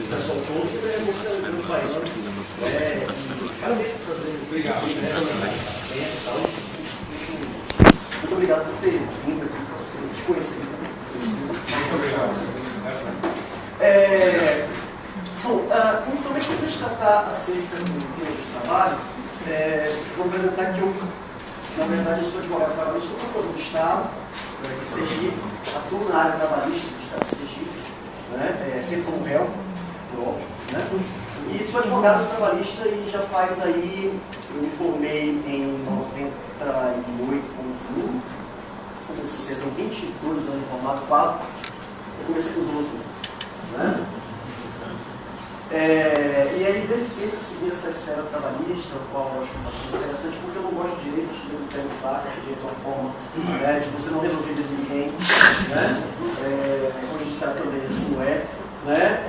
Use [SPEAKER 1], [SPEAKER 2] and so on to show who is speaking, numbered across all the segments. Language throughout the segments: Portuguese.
[SPEAKER 1] pessoal todo, que é você é um baiano. Parabéns por fazer. Obrigado. Muito obrigado por ter vindo aqui, por te conhecer. Muito obrigado. Bom, inicialmente, quando a gente tratar acerca do tema de trabalho, vou apresentar que eu, na verdade, eu sou advogado trabalhista, sou procurador do Estado, de Sergipe, atuo na área trabalhista do Estado de Sergipe, né, sempre como réu, próprio, né, e sou advogado trabalhista e já faz aí, eu me formei em 98, comecei a ter 22 anos de formado, quase, eu comecei com 12 anos, né. E aí, desde sempre, eu segui essa esfera trabalhista, o qual eu acho bastante interessante, porque eu não gosto de direito, acho que não tem um saco, acho que direito é uma forma de você não resolver de ninguém, né? O judiciário também assim não é, né?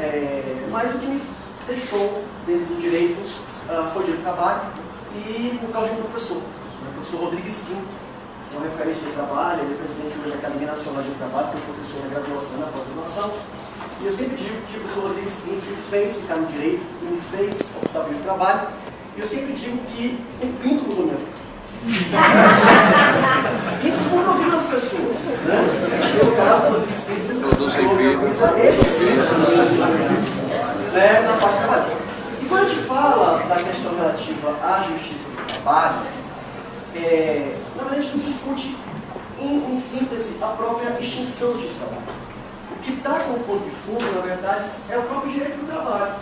[SPEAKER 1] Mas o que me deixou dentro do direito foi o direito do trabalho e por causa de um professor, o professor Rodrigues Pinto, uma referência de trabalho, ele é presidente hoje da Academia Nacional de Trabalho, foi professor na graduação e na pós-graduação. E eu sempre digo que o professor Rodrigues Pinto me fez ficar no direito, me fez optar pelo trabalho, e eu sempre digo que um pinto mudou minha vida. Pintos mudam a vida das pessoas, né? No caso do Rodrigues Pinto, na parte do trabalho. E quando a gente fala da questão relativa à justiça do trabalho, na verdade a gente não discute em síntese a própria extinção da justiça do trabalho. O que está com o ponto de fundo, na verdade, é o próprio direito do trabalho.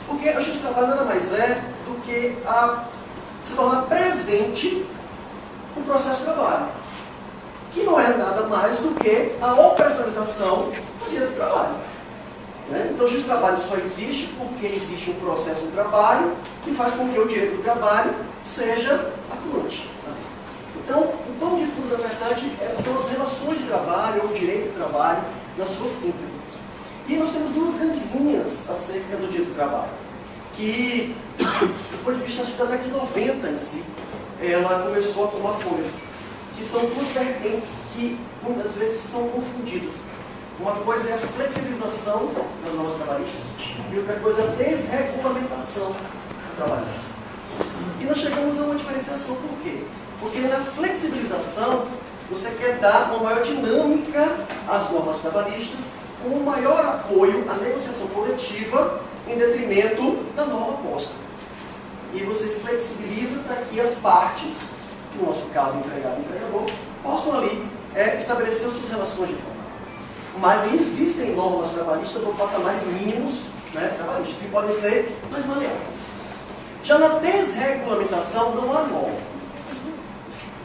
[SPEAKER 1] Porque a justiça do trabalho nada mais é do que se tornar presente no processo de trabalho. Que não é nada mais do que a operacionalização do direito do trabalho. Né? Então, o justiça do trabalho só existe porque existe um processo de trabalho que faz com que o direito do trabalho seja atuante. Então, o pano de fundo, na verdade, são as relações de trabalho ou o direito do trabalho na sua síntese. E nós temos duas grandes linhas acerca do direito do trabalho, que, do ponto de vista da década de 90 em si, ela começou a tomar fôlego, que são duas vertentes que muitas vezes são confundidas. Uma coisa é a flexibilização das normas trabalhistas e outra coisa é a desregulamentação trabalhista. E nós chegamos a uma diferenciação, por quê? Porque na flexibilização você quer dar uma maior dinâmica às normas trabalhistas, com um maior apoio à negociação coletiva em detrimento da norma posta. E você flexibiliza para que as partes, no nosso caso empregado e empregador, possam ali estabelecer suas relações de trabalho. Mas existem normas trabalhistas ou patamares mínimos trabalhistas, que podem ser mais maleáveis. Já na desregulamentação não há norma.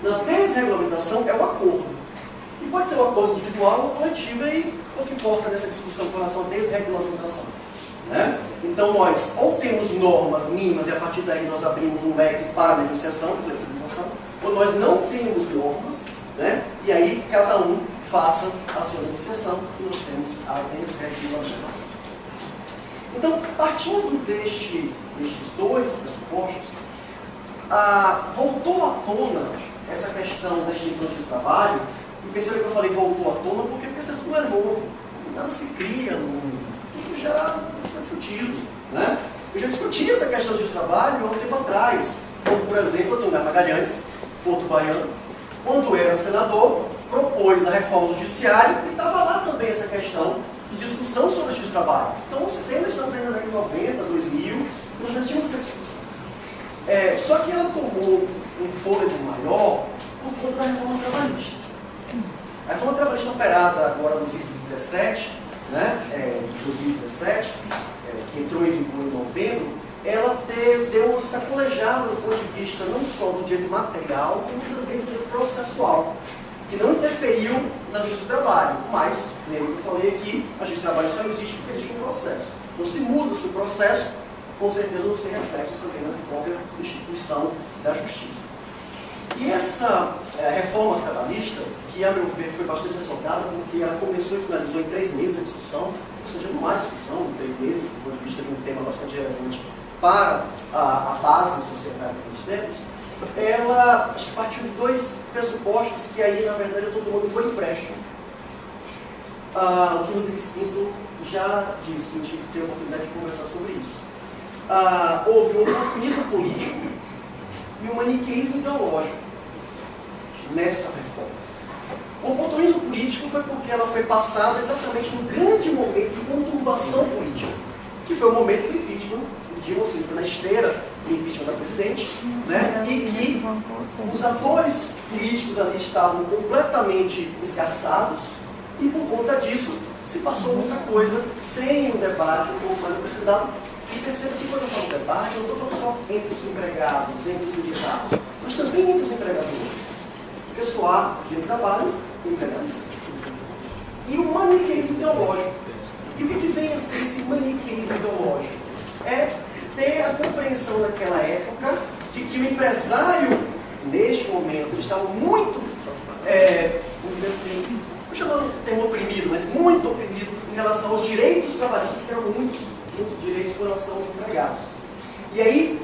[SPEAKER 1] Na desregulamentação é o acordo. E pode ser um acordo individual ou coletivo, e o que importa nessa discussão com relação à desregulamentação. Né? Então nós ou temos normas mínimas e a partir daí nós abrimos um leque para a negociação e flexibilização, ou nós não temos normas, né? E aí cada um faça a sua negociação e nós temos a desregulamentação. Então, partindo destes dois pressupostos, voltou à tona essa questão da extinção do trabalho, e perceba que eu falei voltou à tona porque esse assunto não é novo, nada se cria, isso já foi discutido. Né? Eu já discuti essa questão do trabalho há um tempo atrás, como por exemplo, Antônio Magalhães, Porto Baiano, quando era senador, propôs a reforma do judiciário e estava lá também essa questão de discussão sobre a justiça do trabalho. Então, esse tema estamos ainda na década de 90, 2000, nós já tínhamos essa discussão. Só que ela tomou um fôlego maior por conta da reforma trabalhista. A reforma trabalhista operada agora nos idos de 17, de 2017, que entrou em vigor em novembro, ela deu uma sacolejada do ponto de vista não só do direito material, como também do direito processual, que não interferiu na justiça do trabalho, mas, lembra que eu falei aqui, a justiça do trabalho só existe porque existe um processo. Então, se muda-se o processo, com certeza vamos ter reflexos também na própria instituição da justiça. E essa reforma trabalhista, que a meu ver foi bastante assaltada, porque ela começou e finalizou em 3 meses a discussão, ou seja, não há discussão em 3 meses, do ponto de vista de um tema bastante relevante para a base societária que nós temos, ela partiu de 2 pressupostos que aí, na verdade, eu estou tomando por empréstimo. o que o Rodrigues Pinto já disse, a gente teve a oportunidade de conversar sobre isso. Houve um oportunismo político e um maniqueísmo ideológico nesta reforma. O oportunismo político foi porque ela foi passada exatamente num grande momento de conturbação política, que foi o momento do impeachment de Dilma, ou seja, foi na esteira do impeachment da presidente, né? E que os atores políticos ali estavam completamente esgarçados e por conta disso se passou muita coisa sem um debate um pouco mais aprofundado. E perceba que quando eu falo debate, eu não estou falando só entre os empregados, entre os sindicatos, mas também entre os empregadores. Pessoal de trabalho, empregado. E o maniqueísmo ideológico. E o que vem a ser esse maniqueísmo ideológico? É ter a compreensão naquela época de que o empresário, neste momento, estava muito, vamos dizer assim, não chamando de termo oprimido, mas muito oprimido em relação aos direitos trabalhistas, que eram muitos direitos com relação aos empregados. E aí,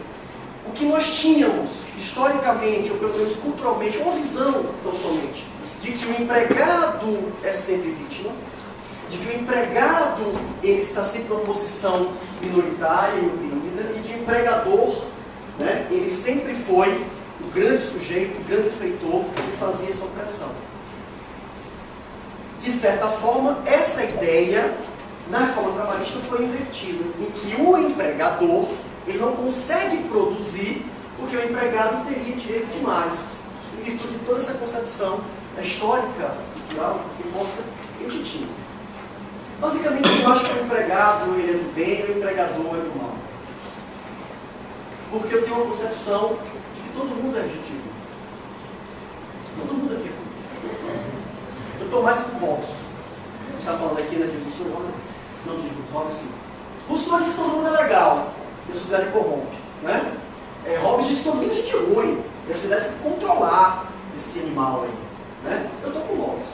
[SPEAKER 1] o que nós tínhamos, historicamente, ou pelo menos culturalmente, uma visão, tão somente, de que o empregado é sempre vítima, de que o empregado ele está sempre numa posição minoritária e oprimida, e que o empregador, né, ele sempre foi o grande sujeito, o grande feitor que fazia essa opressão. De certa forma, essa ideia na reforma trabalhista foi invertida, em que o empregador ele não consegue produzir porque o empregado teria direito demais, em virtude de toda essa concepção histórica, cultural, que mostra que a gente tinha. Basicamente, eu acho que o empregado ele é do bem e o empregador é do mal. Porque eu tenho uma concepção de que todo mundo é adjetivo. Todo mundo aqui é ruim. Eu estou mais com o Hobbes. A gente está falando aqui naquele Rousseau, não digo Hobbes assim. Rousseau diz que todo mundo é legal e a sociedade corrompe. Né? Hobbes diz que todo mundo é gente ruim e a sociedade tem que controlar esse animal aí. Né? Eu estou com o Hobbes.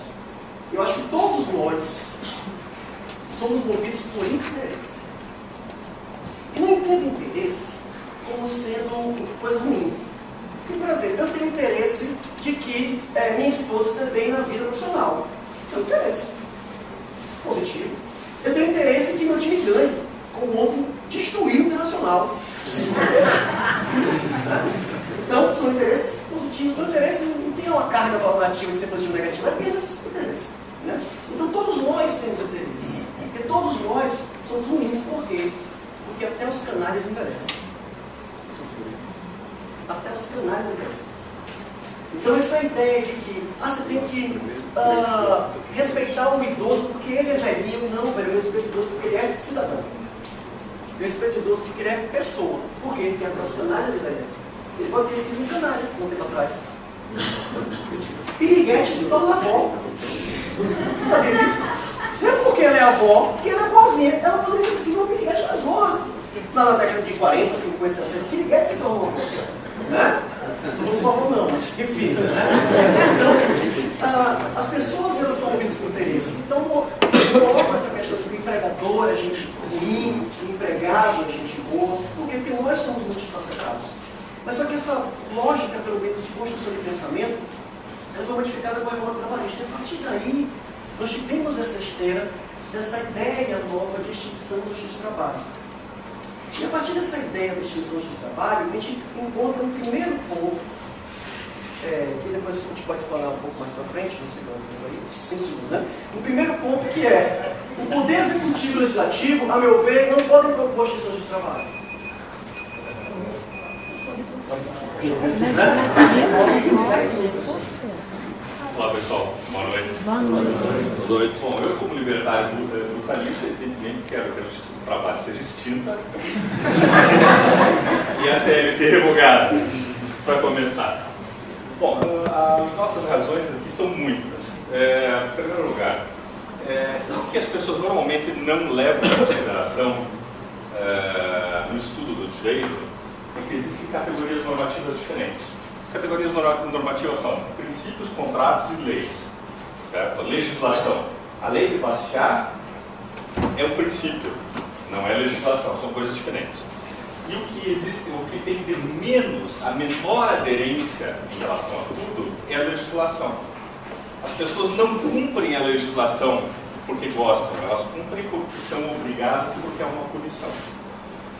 [SPEAKER 1] Eu acho que todos nós somos movidos por interesse. E não entendo interesse como sendo coisa ruim. Porque, por exemplo, eu tenho interesse de que minha esposa se dê bem na vida profissional. Eu tenho interesse positivo. Eu tenho interesse que meu time ganhe, como ontem destruiu o Internacional. Então, são interesses positivos. O interesse não tem uma carga valorativa de ser positivo ou negativo, é apenas interesse. Né? Então, todos nós temos interesse. Porque todos nós somos ruins. Por quê? Porque até os canalhas envelhecem. Até os canalhas envelhecem. Então, essa ideia de que você tem que respeitar o idoso porque ele é velhinho, não, velho, eu respeito o idoso porque ele é cidadão. Eu respeito o idoso porque ele é pessoa. Por quê? Porque até os canalhas envelhecem. Ele pode ter sido um canalha um tempo atrás. Piriguete se torna avó. Sabia disso? Não é porque ela é avó, porque ela é boazinha. Ela poderia ter sido uma piriguete mais nova. Na década de 40, 50, 60, piriguete se tornou uma avó. Né? Não vou só não, mas enfim. Né? Então, as pessoas elas são movidas por interesses. Então, coloco essa questão de empregador, a gente ruim, empregado, a gente boa, porque nós somos multifacetados. Mas só que essa lógica, pelo menos, de construção de pensamento, ela foi modificada com a reforma trabalhista. E a partir daí, nós tivemos essa esteira dessa ideia nova de extinção do X-trabalho. E a partir dessa ideia da extinção do X-trabalho, a gente encontra um primeiro ponto, que depois a gente pode explorar um pouco mais para frente, não sei quanto tempo aí, 5 segundos, né? O primeiro ponto que é, o poder executivo e legislativo, a meu ver, não podem propor extinção do X-trabalho.
[SPEAKER 2] Olá pessoal, boa noite.
[SPEAKER 3] Boa noite.
[SPEAKER 2] Boa noite. Bom, eu como libertário brutalista, evidentemente quero que a justiça do trabalho seja extinta e a CLT revogada, para começar. Bom, as nossas razões aqui são muitas. Em primeiro lugar, o que as pessoas normalmente não levam em consideração no estudo do direito é que existem categorias normativas diferentes. As categorias normativas são princípios, contratos e leis. Certo? A legislação. A lei de Bastiat é um princípio, não é legislação, são coisas diferentes. E o que existe, o que tem de menos, a menor aderência em relação a tudo, é a legislação. As pessoas não cumprem a legislação porque gostam, elas cumprem porque são obrigadas e porque é uma punição.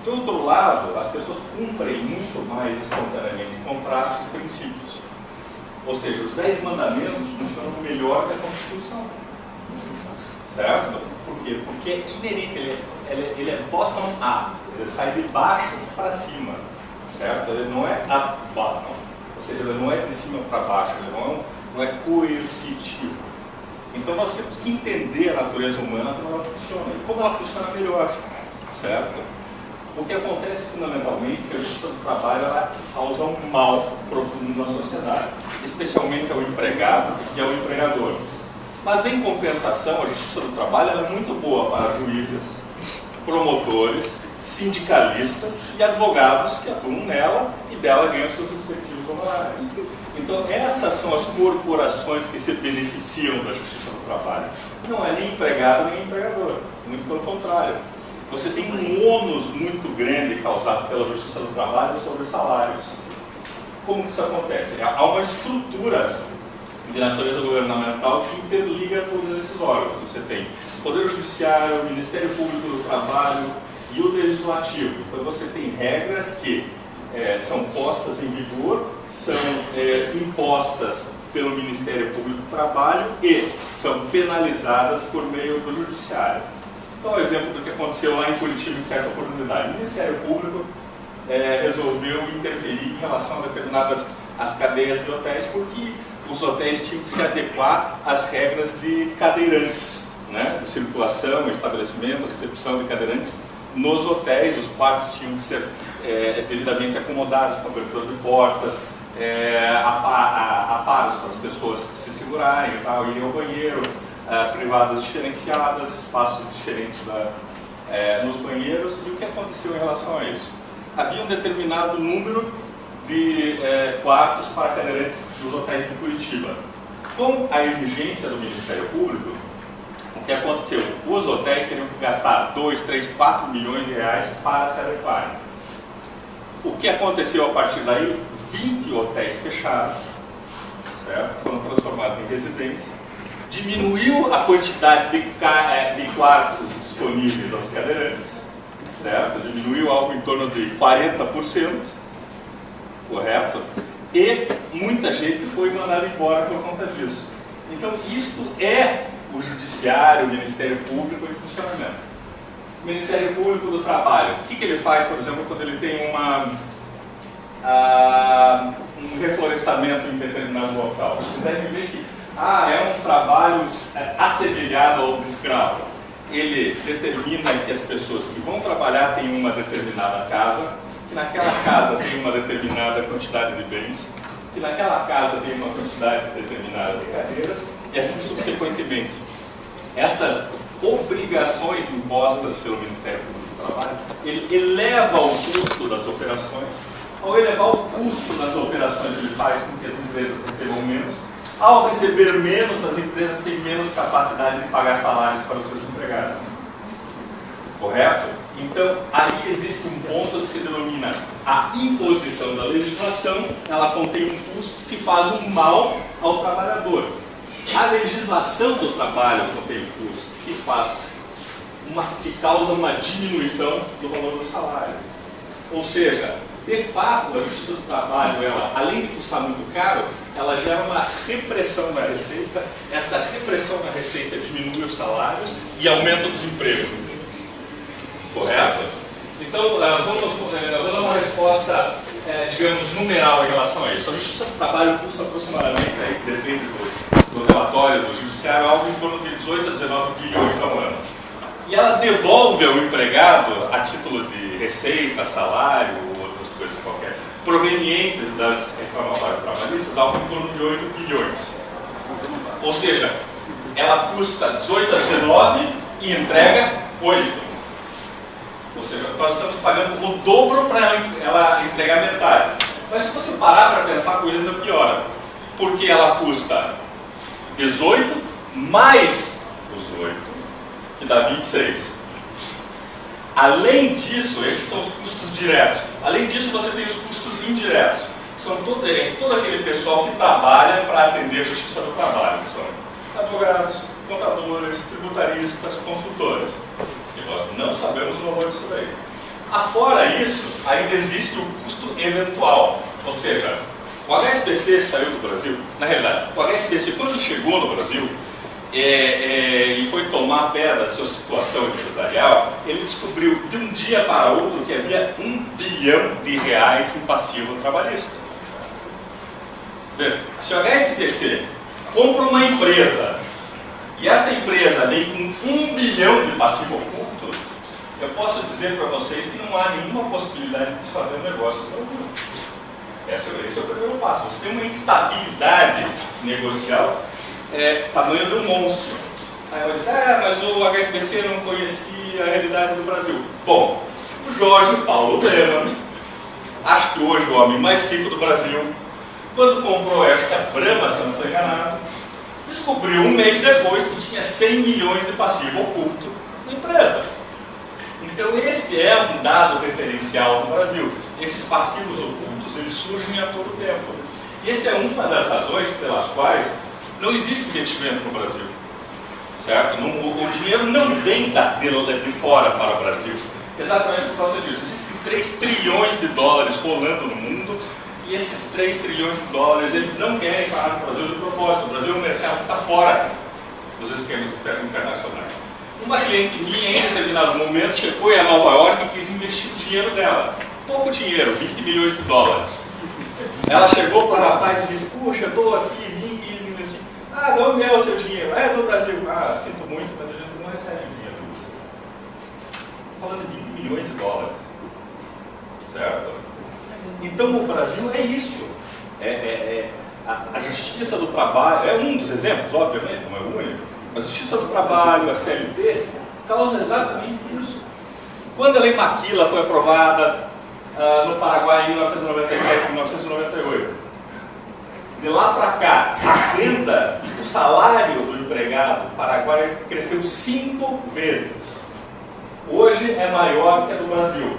[SPEAKER 2] Do outro lado, as pessoas cumprem muito mais espontaneamente contratos e princípios. Ou seja, os 10 mandamentos funcionam melhor que a Constituição. Certo? Por quê? Porque é inerente, ele é bottom-up, ele sai de baixo para cima. Certo? Ele não é up-bottom, ou seja, ele não é de cima para baixo, ele não é coercitivo. Então nós temos que entender a natureza humana, como ela funciona, e como ela funciona melhor. Certo? O que acontece fundamentalmente é que a justiça do trabalho ela causa um mal profundo na sociedade, especialmente ao empregado e ao empregador. Mas em compensação, a justiça do trabalho ela é muito boa para juízes, promotores, sindicalistas e advogados que atuam nela e dela ganham seus respectivos honorários. Então essas são as corporações que se beneficiam da justiça do trabalho. Não é nem empregado nem empregador, muito pelo contrário. Você tem um ônus muito grande causado pela justiça do trabalho sobre os salários. Como que isso acontece? Há uma estrutura de natureza governamental que interliga todos esses órgãos. Você tem o Poder Judiciário, o Ministério Público do Trabalho e o Legislativo. Então você tem regras que são postas em vigor, são impostas pelo Ministério Público do Trabalho e são penalizadas por meio do Judiciário. Então, um exemplo do que aconteceu lá em Curitiba em certa oportunidade. O Ministério Público resolveu interferir em relação a determinadas as cadeias de hotéis, porque os hotéis tinham que se adequar às regras de cadeirantes, né? De circulação, estabelecimento, recepção de cadeirantes nos hotéis. Os quartos tinham que ser devidamente acomodados, com abertura de portas, aparos para as pessoas se segurarem, tal, irem ao banheiro, privadas diferenciadas, espaços diferentes nos banheiros. E o que aconteceu em relação a isso? Havia um determinado número de quartos para cadeirantes dos hotéis de Curitiba. Com a exigência do Ministério Público, o que aconteceu? Os hotéis teriam que gastar 2, 3, 4 milhões de reais para se adequarem. O que aconteceu a partir daí? 20 hotéis fecharam, certo? Foram transformados em residência. Diminuiu a quantidade de quartos disponíveis aos cadeirantes, certo? Diminuiu algo em torno de 40%, correto? E muita gente foi mandada embora por conta disso. Então, isto é o Judiciário, o Ministério Público em funcionamento. O Ministério Público do Trabalho, o que ele faz, por exemplo, quando ele tem um reflorestamento em determinado local? Vocês devem ver que é um trabalho assemelhado ao do escravo. Ele determina que as pessoas que vão trabalhar têm uma determinada casa, que naquela casa tem uma determinada quantidade de bens, que naquela casa tem uma quantidade determinada de cadeiras, e assim subsequentemente. Essas obrigações impostas pelo Ministério Público do Trabalho, ele eleva o custo das operações. Ao elevar o custo das operações, ele faz com que as empresas recebam menos. Ao receber menos, as empresas têm menos capacidade de pagar salários para os seus empregados. Correto? Então, aí existe um ponto que se denomina a imposição da legislação. Ela contém um custo que faz um mal ao trabalhador. A legislação do trabalho contém um custo que causa uma diminuição do valor do salário. Ou seja, de fato, a justiça do trabalho, ela, além de custar muito caro, ela gera uma repressão na receita. Esta repressão na receita diminui os salários e aumenta o desemprego. Correto? Então, vou dar uma resposta, digamos, numeral em relação a isso. A justiça do trabalho custa aproximadamente, aí depende do relatório do judiciário, algo em torno de 18 a 19 bilhões ao ano. E ela devolve ao empregado, a título de receita, salário ou outras coisas qualquer, provenientes das reclamatórias trabalhistas, algo em torno de 8 bilhões. Ou seja, ela custa 18 a 19 e entrega 8. Ou seja, nós estamos pagando o dobro para ela entregar metade. Mas se você parar para pensar, a coisa ainda piora. Porque ela custa 18 mais os 8, que dá 26. Além disso, esses são os custos diretos. Além disso, você tem os custos indiretos. São todo aquele pessoal que trabalha para atender a justiça do trabalho. São advogados, contadores, tributaristas, consultores. E nós não sabemos o valor disso daí. Afora isso, ainda existe o custo eventual. Ou seja, o HSBC saiu do Brasil, na realidade, o HSBC, quando ele chegou no Brasil e foi tomar pé da sua situação empresarial, ele descobriu de um dia para outro que havia R$1 bilhão em passivo trabalhista. Veja, se o HSBC compra uma empresa e essa empresa vem com R$1 bilhão de passivo oculto, eu posso dizer para vocês que não há nenhuma possibilidade de se fazer um negócio no Brasil. Esse é o primeiro passo. Você tem uma instabilidade negocial tamanho do monstro. Aí eu disse, mas o HSBC não conhecia a realidade do Brasil. Bom, o Jorge Paulo Lemann, acho que hoje o homem mais rico do Brasil, quando comprou, acho que a Brahma, se eu não estou enganado, descobriu um mês depois que tinha 100 milhões de passivo oculto na empresa. Então esse é um dado referencial no Brasil. Esses passivos ocultos, eles surgem a todo tempo. E essa é uma das razões pelas quais não existe investimento no Brasil. Certo? O dinheiro não vem de fora para o Brasil. Exatamente por causa disso. Existem 3 trilhões de dólares rolando no mundo e esses 3 trilhões de dólares eles não querem parar no Brasil de propósito. O Brasil é um mercado que está fora dos esquemas internacionais. Uma cliente minha, em determinado momento, foi a Nova York e quis investir o dinheiro dela. Pouco dinheiro, 20 milhões de dólares. Ela chegou para o rapaz e disse, puxa, estou aqui, vim, quis investir. Ah, de onde é o seu dinheiro? É do Brasil. Ah, sinto muito, mas a gente não recebe dinheiro. Falando de 20 milhões de dólares. Certo? Então o Brasil é isso. A justiça do trabalho, é um dos exemplos, obviamente, não é o único. A justiça do trabalho, a CLT, causa exatamente isso. Quando a Lei Maquila foi aprovada no Paraguai em 1997 e 1998, de lá para cá, a renda, o salário do empregado paraguaio cresceu 5 vezes. Hoje é maior que a do Brasil.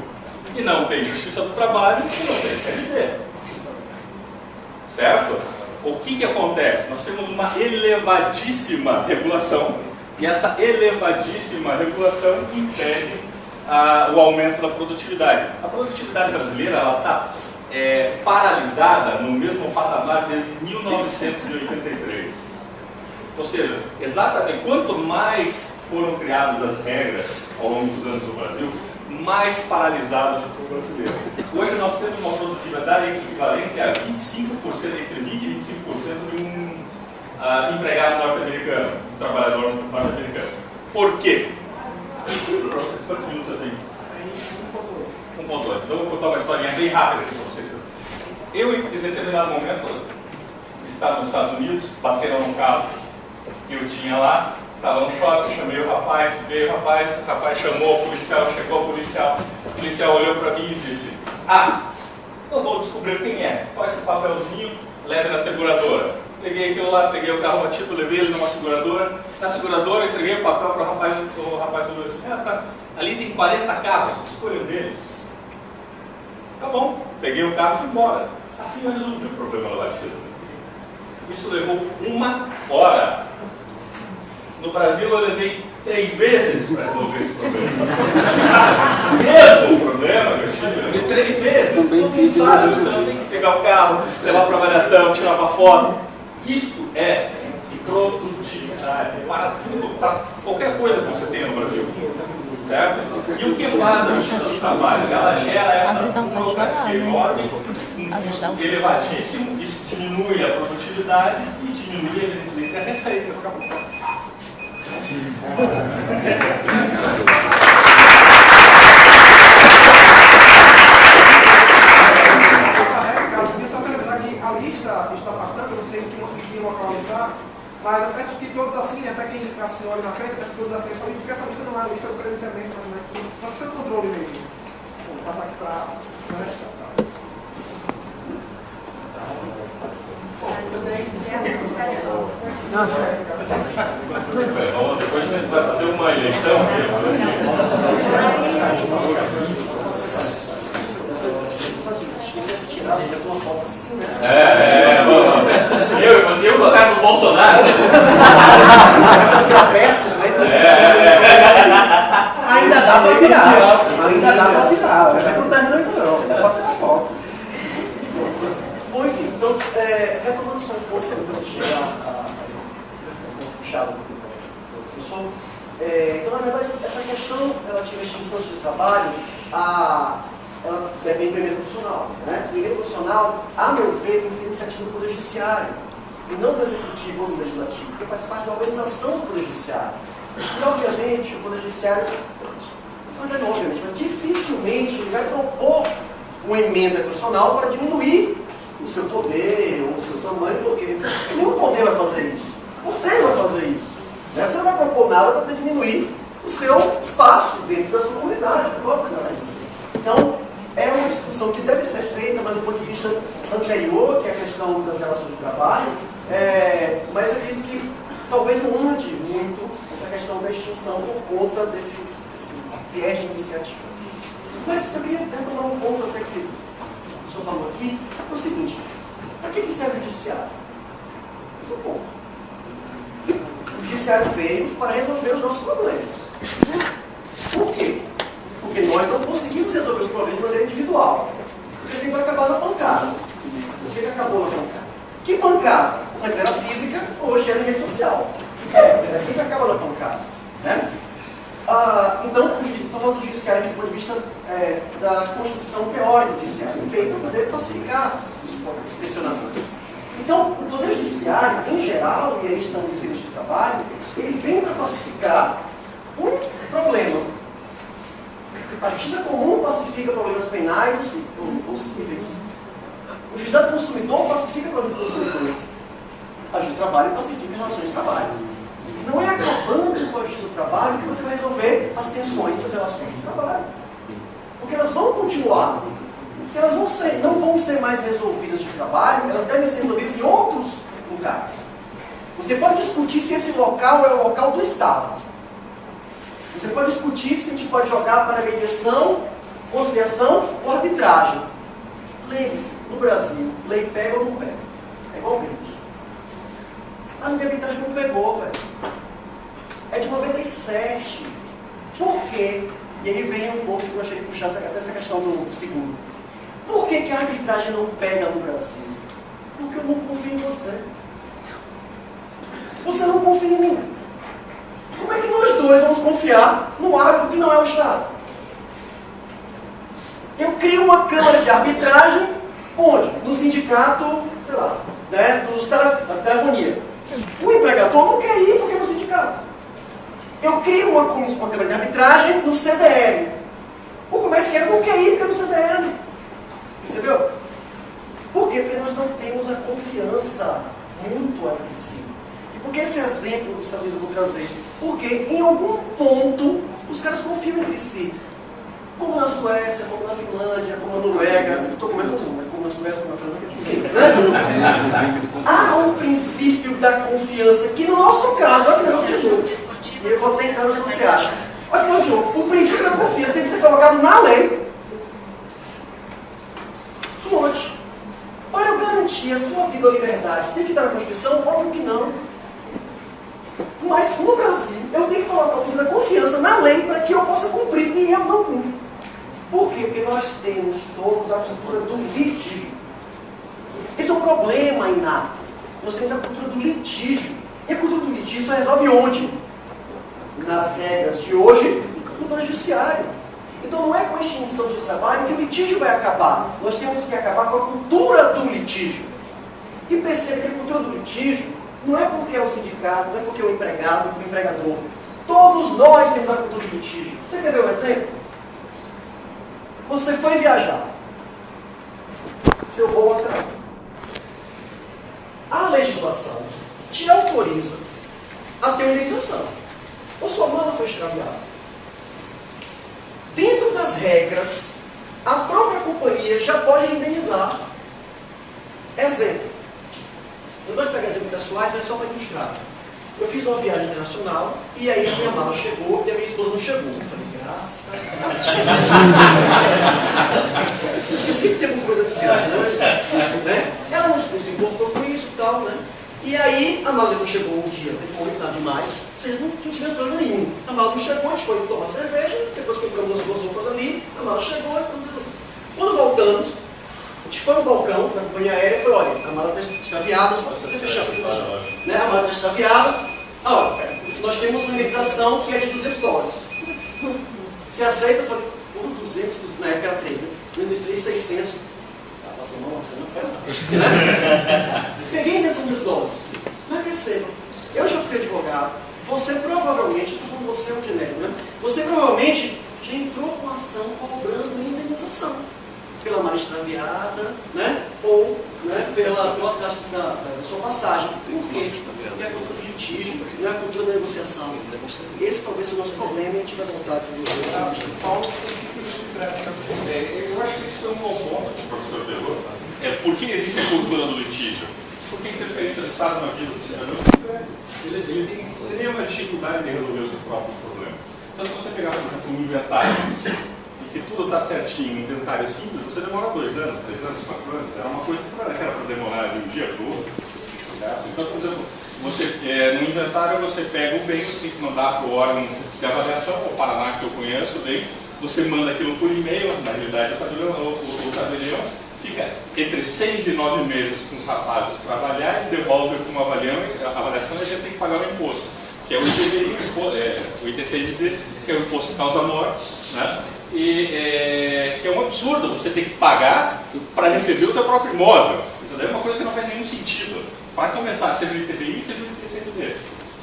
[SPEAKER 2] E não tem justiça do trabalho e não tem CLT. Certo? O que acontece? Nós temos uma elevadíssima regulação e essa elevadíssima regulação impede o aumento da produtividade. A produtividade brasileira está paralisada no mesmo patamar desde 1983. Ou seja, exatamente quanto mais foram criadas as regras ao longo dos anos do Brasil, mais paralisado ficou o brasileiro. Hoje nós temos uma produtividade equivalente a 25%, entre 20% e 25% de um empregado norte-americano, um trabalhador norte-americano. Por quê? Quantos minutos eu tenho? 1.8. Então eu vou contar uma historinha bem rápida aqui para vocês. Eu, em determinado momento, estava nos Estados Unidos, bateram num carro que eu tinha lá, estava no shopping, chamei o rapaz, veio o rapaz chamou o policial, chegou o policial olhou para mim e disse, não vou descobrir quem é, qual esse papelzinho, leve na seguradora. Peguei aquilo lá, peguei o carro batido, levei ele numa seguradora, na seguradora entreguei o papel para o rapaz olhou assim, ali tem 40 carros, escolha um deles. Tá bom, peguei o carro e fui embora. Assim eu resolvi o problema da batida. Isso levou 1 hora. No Brasil eu levei 3 vezes para resolver esse problema. Mesmo o problema que eu tive, eu levei 3 vezes. Todo mundo sabe, você não tem que pegar o carro, levar para avaliação, tirar uma foto. Isso é produtividade para tudo, para qualquer coisa que você tenha no Brasil. Certo? E o que faz a justiça do trabalho? Ela gera essa burocracia enorme, um custo elevadíssimo, isso diminui a produtividade e diminui, evidentemente, a receita.
[SPEAKER 3] Só quero avisar que a lista está passando, eu não sei em que local está, mas eu peço que todos assinem, até quem assinou ali na frente, eu peço que todos assinem essa lista, porque essa lista não é a lista do credenciamento, mas só que tem o controle mesmo. Vou passar aqui para o resto.
[SPEAKER 2] Depois a gente vai fazer uma eleição. Eu botar no Bolsonaro.
[SPEAKER 1] ainda dá para tirar, não terminou ainda não, dá para tirar foto. Bom, enfim, então, retomando só um pouco, depois de chegar a puxado do professor, então, na verdade, essa questão relativa à extinção de trabalho, ela depende do emenda constitucional. Né? O emenda constitucional, a meu ver, tem que ser iniciativa do Poder Judiciário, e não do Executivo ou do Legislativo, porque faz parte da organização do Poder Judiciário. E, obviamente, o Poder Judiciário, não obviamente, mas dificilmente ele vai propor uma emenda constitucional para diminuir o seu poder ou o seu tamanho, porque nenhum poder vai fazer isso. Você vai fazer isso. Né? Você não vai propor nada para diminuir o seu espaço dentro da sua comunidade. Então, é uma discussão que deve ser feita, mas do ponto de vista anterior, que é a questão das relações de trabalho, mas eu acredito que talvez não ande muito essa questão da extinção por conta desse viés de iniciativa. Mas eu queria retomar um ponto até que o senhor falou aqui, é o seguinte, para que serve o judiciário? Esse é o ponto. O judiciário veio para resolver os nossos problemas. Por quê? Porque nós não conseguimos resolver os problemas de maneira individual. Você sempre vai acabar na pancada. Você que acabou na pancada. Que pancada? Antes era física, hoje é na rede social. É sempre acaba na pancada. Né? Então, estou falando do judiciário do ponto de vista da construção teórica do judiciário, feito para poder pacificar os pressionamentos. Então, o Poder Judiciário, em geral, e aí estamos inseridos de trabalho, ele vem para pacificar um problema. A justiça comum pacifica problemas penais possíveis. O juizado do consumidor pacifica problemas do consumidor. A justiça do trabalho pacifica relações de trabalho. Não é acabando com a justiça do trabalho que você vai resolver as tensões das relações de trabalho. Porque elas vão continuar. Se elas não vão ser mais resolvidas de trabalho, elas devem ser resolvidas em outros lugares. Você pode discutir se esse local é o local do Estado. Você pode discutir se a gente pode jogar para mediação, conciliação ou arbitragem. Lembre-se, no Brasil, lei pega ou não pega? É igual brinco. A minha arbitragem não pegou, velho. É de 97. Por quê? E aí vem um ponto que eu gostaria de puxar até essa questão do seguro. Por que a arbitragem não pega no Brasil? Porque eu não confio em você. Você não confia em mim. Como é que nós dois vamos confiar no árbitro que não é o Estado? Eu crio uma câmara de arbitragem, onde? No sindicato, sei lá, né, da telefonia. O empregador não quer ir porque é no sindicato. Eu crio uma câmara de arbitragem no CDL. O comerciante não quer ir porque é no CDL. Percebeu? Por quê? Porque nós não temos a confiança mútua entre si. E por que esse exemplo dos Estados Unidos eu vou trazer? Porque em algum ponto os caras confiam entre si. Como na Suécia, como na Finlândia, como na Noruega. Não estou comendo tudo, mas como na Suécia, como na Finlândia. Há um princípio da confiança que no nosso caso, olha que jogo. E eu vou tentar associar. Olha que jogo. O princípio da confiança tem que ser colocado na lei. Hoje, para eu garantir a sua vida ou liberdade, tem que estar na Constituição? Óbvio que não. Mas no Brasil, eu tenho que colocar o princípio da confiança na lei para que eu possa cumprir, e eu não cumpro. Por quê? Porque nós temos todos a cultura do litígio. Esse é um problema inato. Nós temos a cultura do litígio. E a cultura do litígio só resolve onde? Nas regras de hoje, no Poder Judiciário. Então não é com a extinção de trabalho que o litígio vai acabar. Nós temos que acabar com a cultura do litígio. E perceba que a cultura do litígio não é porque é o sindicato, não é porque é o empregado, o empregador. Todos nós temos a cultura do litígio. Você quer ver um exemplo? Você foi viajar. Seu voo atrasou. A legislação te autoriza a ter uma indenização. Ou sua mala foi extraviada. Dentro das regras, a própria companhia já pode indenizar. Exemplo. Eu gosto de pegar exemplos pessoais, mas é só para ilustrar. Eu fiz uma viagem internacional e aí a minha mala chegou e a minha esposa não chegou. Eu falei, graças a Deus. Porque sempre tem uma coisa desgraça, né? Ela não se importou com isso e tal, né? E aí a mala não chegou um dia depois, nada demais. Vocês não tivemos problema nenhum. A mala não chegou, a gente foi tomar cerveja, depois compramos as duas roupas ali. extraviada, só para fechar. Né? A moeda está extraviada. Nós temos uma indenização que é de $200. Se aceita, foi por 200, na época era 3, né? Eu indenizaria 600. Nossa, não pensa. Peguei a indenização dos dólares. Mas receba. Eu já fui advogado. Você provavelmente, estou falando você é um genérico, né? Você provavelmente já entrou com uma ação cobrando indenização. Pela malha extraviada, né? Ou pelo atraso da sua passagem. Por quê? Porque é a cultura do litígio, não é a cultura da negociação. Esse talvez seja o nosso problema e a gente vai voltar a desenvolver.
[SPEAKER 3] Paulo, eu acho que esse foi um bom ponto,
[SPEAKER 2] professor Pelô. Por que existe a cultura do litígio? Porque a interferência do Estado na vida do cidadão ele tem extrema dificuldade de resolver os seus próprios problemas. Então, se você pegar, por exemplo, um inventário e que tudo está certinho, um inventário simples, você demora 2 anos, 3 anos, 4 anos. Era uma coisa que era para demorar de um dia para o outro. Então, por exemplo, no inventário você pega o bem, você tem que mandar para o órgão de avaliação, o Paraná que eu conheço bem, você manda aquilo por e-mail, na realidade o tabelião fica entre 6 e 9 meses com os rapazes para avaliar e devolve com uma avaliação e a gente tem que pagar o imposto, que é o ITBI, o ITCID, que é o imposto de causa mortes, né? E que é um absurdo você ter que pagar para receber o teu próprio imóvel. Isso daí é uma coisa que não faz nenhum sentido. Para começar, seja o ITBI, seja o ITCID.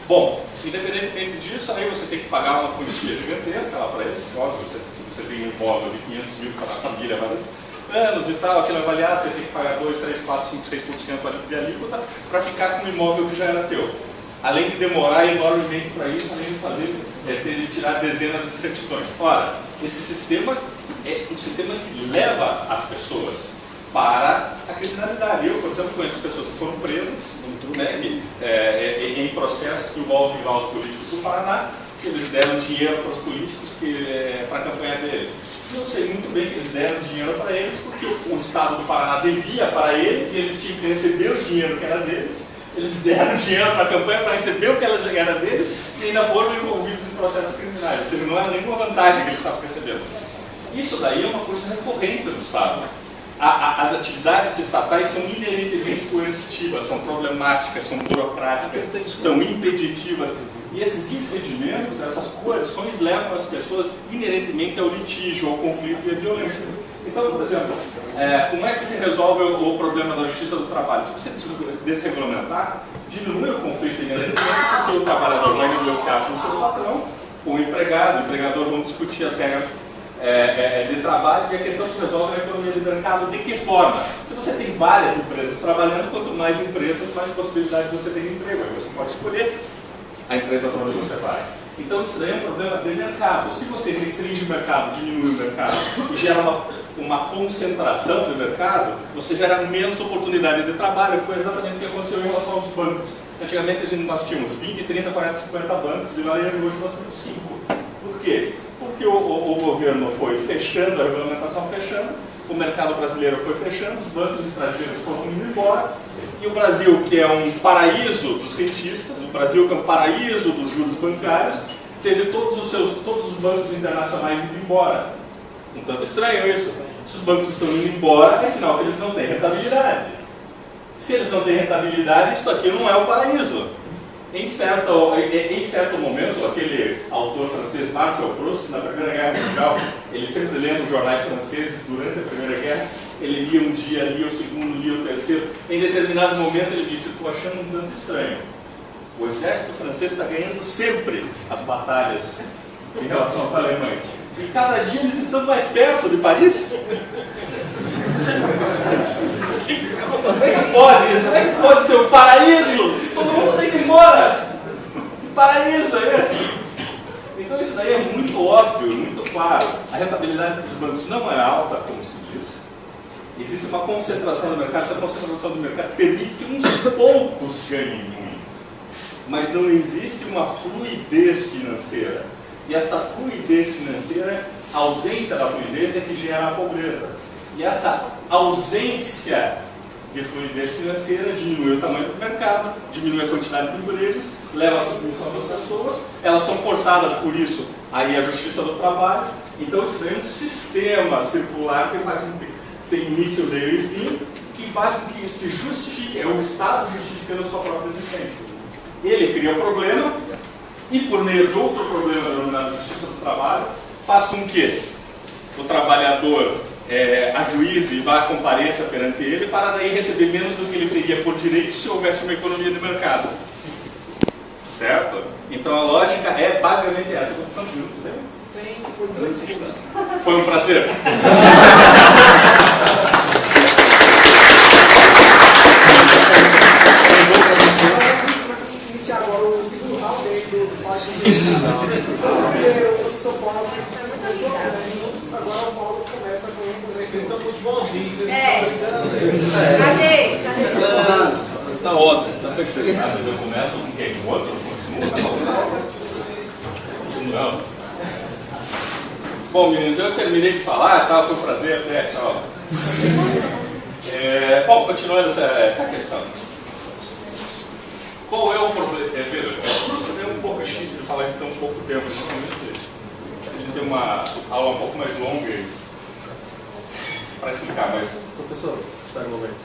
[SPEAKER 2] Bom, independentemente disso, aí você tem que pagar uma quantia gigantesca lá para eles. Óbvio, se você tem um imóvel de 500 mil para a família, vários anos e tal, aquilo avaliado, você tem que pagar 2, 3, 4, 5, 6% de alíquota para ficar com o imóvel que já era teu. Além de demorar enormemente para isso, além de fazer, tirar dezenas de certidões. Ora, esse sistema é um sistema que leva as pessoas para a criminalidade. Eu, por exemplo, conheço pessoas que foram presas, né, em processos que envolvem lá os políticos do Paraná, que eles deram dinheiro para os políticos para a campanha deles. Eu sei muito bem que eles deram dinheiro para eles porque o Estado do Paraná devia para eles e eles tinham que receber o dinheiro que era deles. Eles deram dinheiro para a campanha para receber o que era deles e ainda foram envolvidos em processos criminais. Ou seja, não era nenhuma vantagem que eles estavam recebendo. Isso daí é uma coisa recorrente no Estado. As atividades estatais são inerentemente coercitivas, são problemáticas, são burocráticas, são impeditivas. E esses impedimentos, essas coerções levam as pessoas inerentemente ao litígio, ao conflito e à violência. Então, por exemplo, como é que se resolve o problema da justiça do trabalho? Se você desregulamentar, diminui o conflito inerentemente, porque o trabalhador vai negociar com o seu patrão, com o empregador vão discutir as regras de trabalho e a questão se resolve na economia de mercado. De que forma? Se você tem várias empresas trabalhando, quanto mais empresas, mais possibilidade você tem de emprego. Aí você pode escolher a empresa para onde você vai. Então isso daí é um problema de mercado. Se você restringe o mercado, diminui o mercado e gera uma concentração do mercado, você gera menos oportunidade de trabalho, que foi exatamente o que aconteceu em relação aos bancos. Antigamente nós tínhamos 20, 30, 40, 50 bancos de varejo, hoje nós temos 5. Por quê? Porque o governo foi fechando, a regulamentação fechando, o mercado brasileiro foi fechando, os bancos estrangeiros foram indo embora, e o Brasil, que é um paraíso dos rentistas, o Brasil que é um paraíso dos juros bancários, teve todos os bancos internacionais indo embora. Um tanto estranho isso. Se os bancos estão indo embora, é sinal que eles não têm rentabilidade. Se eles não têm rentabilidade, isso aqui não é o paraíso. Em certo momento, aquele autor francês Marcel Proust, na Primeira Guerra Mundial, ele sempre lendo jornais franceses durante a Primeira Guerra, ele lia um dia, lia o segundo, lia o terceiro. Em determinado momento ele disse: estou achando um tanto estranho. O exército francês está ganhando sempre as batalhas em relação aos alemães. E cada dia eles estão mais perto de Paris. Como é que pode ser um paraíso se todo mundo tem que ir embora? Que paraíso é esse? Então isso daí é muito óbvio, muito claro. A rentabilidade dos bancos não é alta, como se diz. Existe uma concentração do mercado, essa concentração do mercado permite que uns poucos ganhem muito. Mas não existe uma fluidez financeira. E esta fluidez financeira, a ausência da fluidez é que gera a pobreza. E esta ausência de fluidez financeira diminui o tamanho do mercado, diminui a quantidade de empregos, leva à submissão das pessoas, elas são forçadas por isso aí a justiça do trabalho. Então isso é um sistema circular que faz com que tem início, meio e fim, que faz com que se justifique, é o Estado justificando a sua própria existência. Ele cria o problema e, por meio de outro problema denominado justiça do trabalho, faz com que o trabalhador ajuize e vá à compareça perante ele para daí receber menos do que ele teria por direito se houvesse uma economia de mercado. Certo? Então a lógica é basicamente essa. Quantos minutos tem? Foi um prazer.
[SPEAKER 3] Iniciar agora o segundo round aí do porque o São Paulo começou, agora o Paulo começa com ele. Eles estão muito bonzinhos.
[SPEAKER 4] Cadê?
[SPEAKER 2] Tá ótimo, tá perfeito. Eu começo com quem? Com o outro? Não. Bom, meninos, eu terminei de falar, tá? Foi um prazer, até, tchau. Bom, continuando essa questão. Qual é o problema? Veja, isso é um pouco difícil de falar em tão pouco tempo. A gente tem uma aula um pouco mais longa para explicar, mas...
[SPEAKER 1] Professor, espera um momento.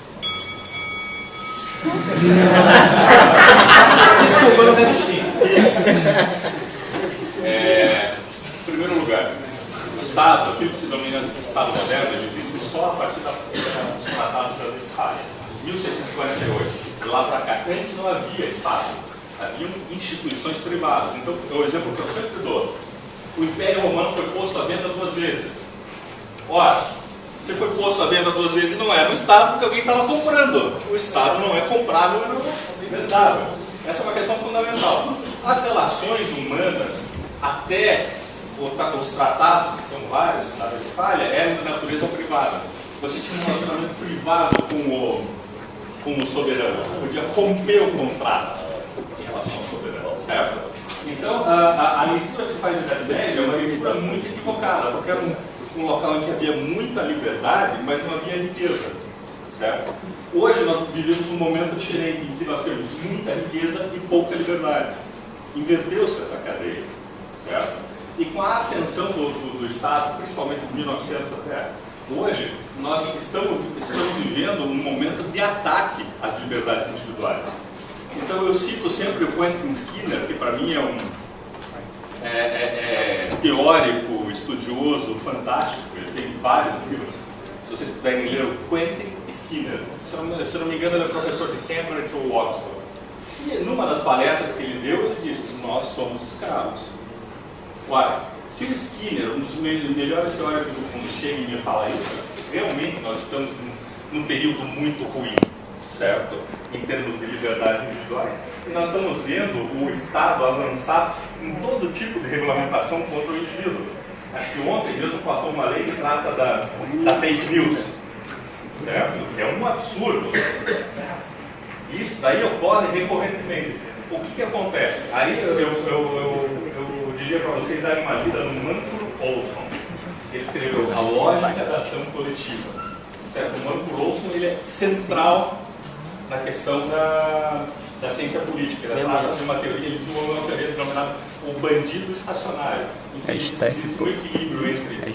[SPEAKER 1] Desculpa, eu não resisti.
[SPEAKER 2] Em primeiro lugar, o Estado, aquilo que se denomina Estado moderno, ele existe só a partir dos tratados da Westfália, 1648. De lá para cá. Antes não havia Estado, haviam instituições privadas. Então, o exemplo que eu sempre dou: o Império Romano foi posto à venda 2 vezes. Ora, se foi posto à venda 2 vezes, não era um Estado porque alguém estava comprando. O Estado não é comprável e não é vendável. Essa é uma questão fundamental. As relações humanas, até os tratados, que são vários na Westfália, eram de natureza privada. Você tinha um relacionamento privado com o soberano. Você podia romper o contrato em relação ao soberano, certo? Então, a leitura que se faz da Idade Média é uma leitura muito equivocada, porque era um local em que havia muita liberdade, mas não havia riqueza, certo? Hoje nós vivemos um momento diferente, em que nós temos muita riqueza e pouca liberdade. Inverteu-se essa cadeia, certo? E com a ascensão do Estado, principalmente de 1900 até hoje, nós estamos vivendo um momento de ataque às liberdades individuais. Então eu cito sempre o Quentin Skinner, que para mim é um teórico, estudioso, fantástico. Ele tem vários livros. Se vocês puderem ler o Quentin Skinner, se não me engano ele é professor de Cambridge ou Oxford. E numa das palestras que ele deu, ele disse: nós somos escravos. Ora, se o Skinner, um dos melhores teóricos do mundo, chega e me fala isso, realmente nós estamos num período muito ruim, certo? Em termos de liberdades individuais. E nós estamos vendo o Estado avançar em todo tipo de regulamentação contra o indivíduo. Acho que ontem mesmo passou uma lei que trata da fake news, certo? É um absurdo. Isso daí ocorre recorrentemente. O que acontece? Aí eu diria para vocês darem uma lida no Mancur Olson. Ele escreveu A Lógica da Ação Coletiva. Certo? O Mancur Olson ele é central na questão da ciência política. Ele trata de uma teoria, ele desenvolveu uma teoria denominada o bandido estacionário, em que existe um equilíbrio entre a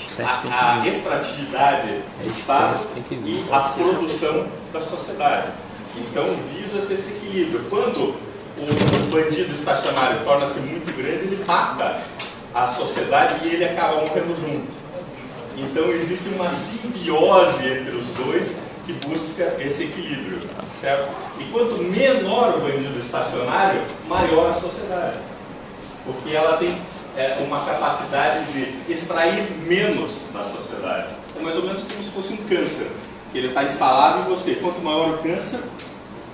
[SPEAKER 2] extratividade do Estado e a produção da sociedade. Então visa-se esse equilíbrio. Quando o bandido estacionário torna-se muito grande, ele mata a sociedade e ele acaba morrendo junto. Então existe uma simbiose entre os dois que busca esse equilíbrio, certo? E quanto menor o bandido estacionário, maior a sociedade, porque ela tem uma capacidade de extrair menos da sociedade. É mais ou menos como se fosse um câncer, que ele está instalado em você. Quanto maior o câncer,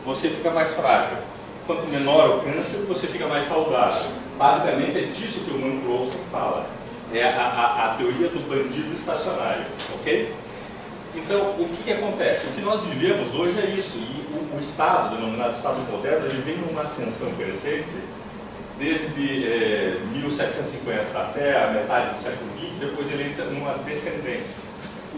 [SPEAKER 2] você fica mais frágil. Quanto menor o câncer, você fica mais saudável. Basicamente é disso que o Mancur Olson fala. É a teoria do bandido estacionário, ok? Então, o que acontece? O que nós vivemos hoje é isso. E o Estado, denominado Estado moderno, ele vem numa ascensão crescente desde 1750 até a metade do século XX, depois ele entra numa descendente.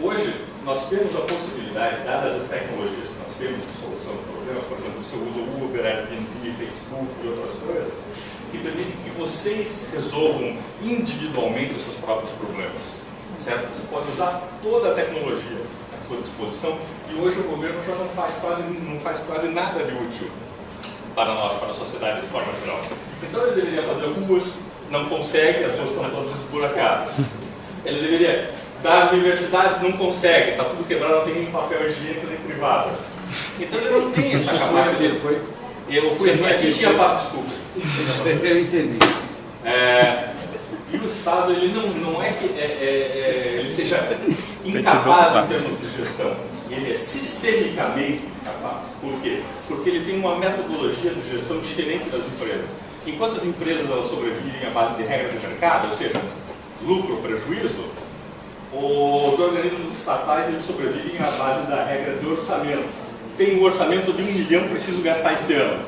[SPEAKER 2] Hoje, nós temos a possibilidade, dadas as tecnologias que nós temos de solução de problemas, por exemplo, você usa o Uber, Airbnb, Facebook e outras coisas, que permitem que vocês resolvam individualmente os seus próprios problemas, certo? Você pode usar toda a tecnologia. sua disposição, e hoje o governo já não faz quase nada de útil para nós, para a sociedade de forma geral. Então ele deveria fazer ruas, não consegue, as ruas estão todas esburacadas. Ele deveria dar universidades, não consegue, está tudo quebrado, não tem nem papel higiênico nem privado. Então ele não tem essa capacidade. Eu fui aqui, tinha papo, desculpa.
[SPEAKER 4] Eu entendi.
[SPEAKER 2] E o Estado, ele não é que ele seja incapaz em termos de gestão, ele é sistemicamente incapaz. Por quê? Porque ele tem uma metodologia de gestão diferente das empresas. Enquanto as empresas elas sobrevivem à base de regra de mercado, ou seja, lucro, prejuízo, os organismos estatais eles sobrevivem à base da regra do orçamento. Tem um orçamento de 1 milhão, preciso gastar este ano.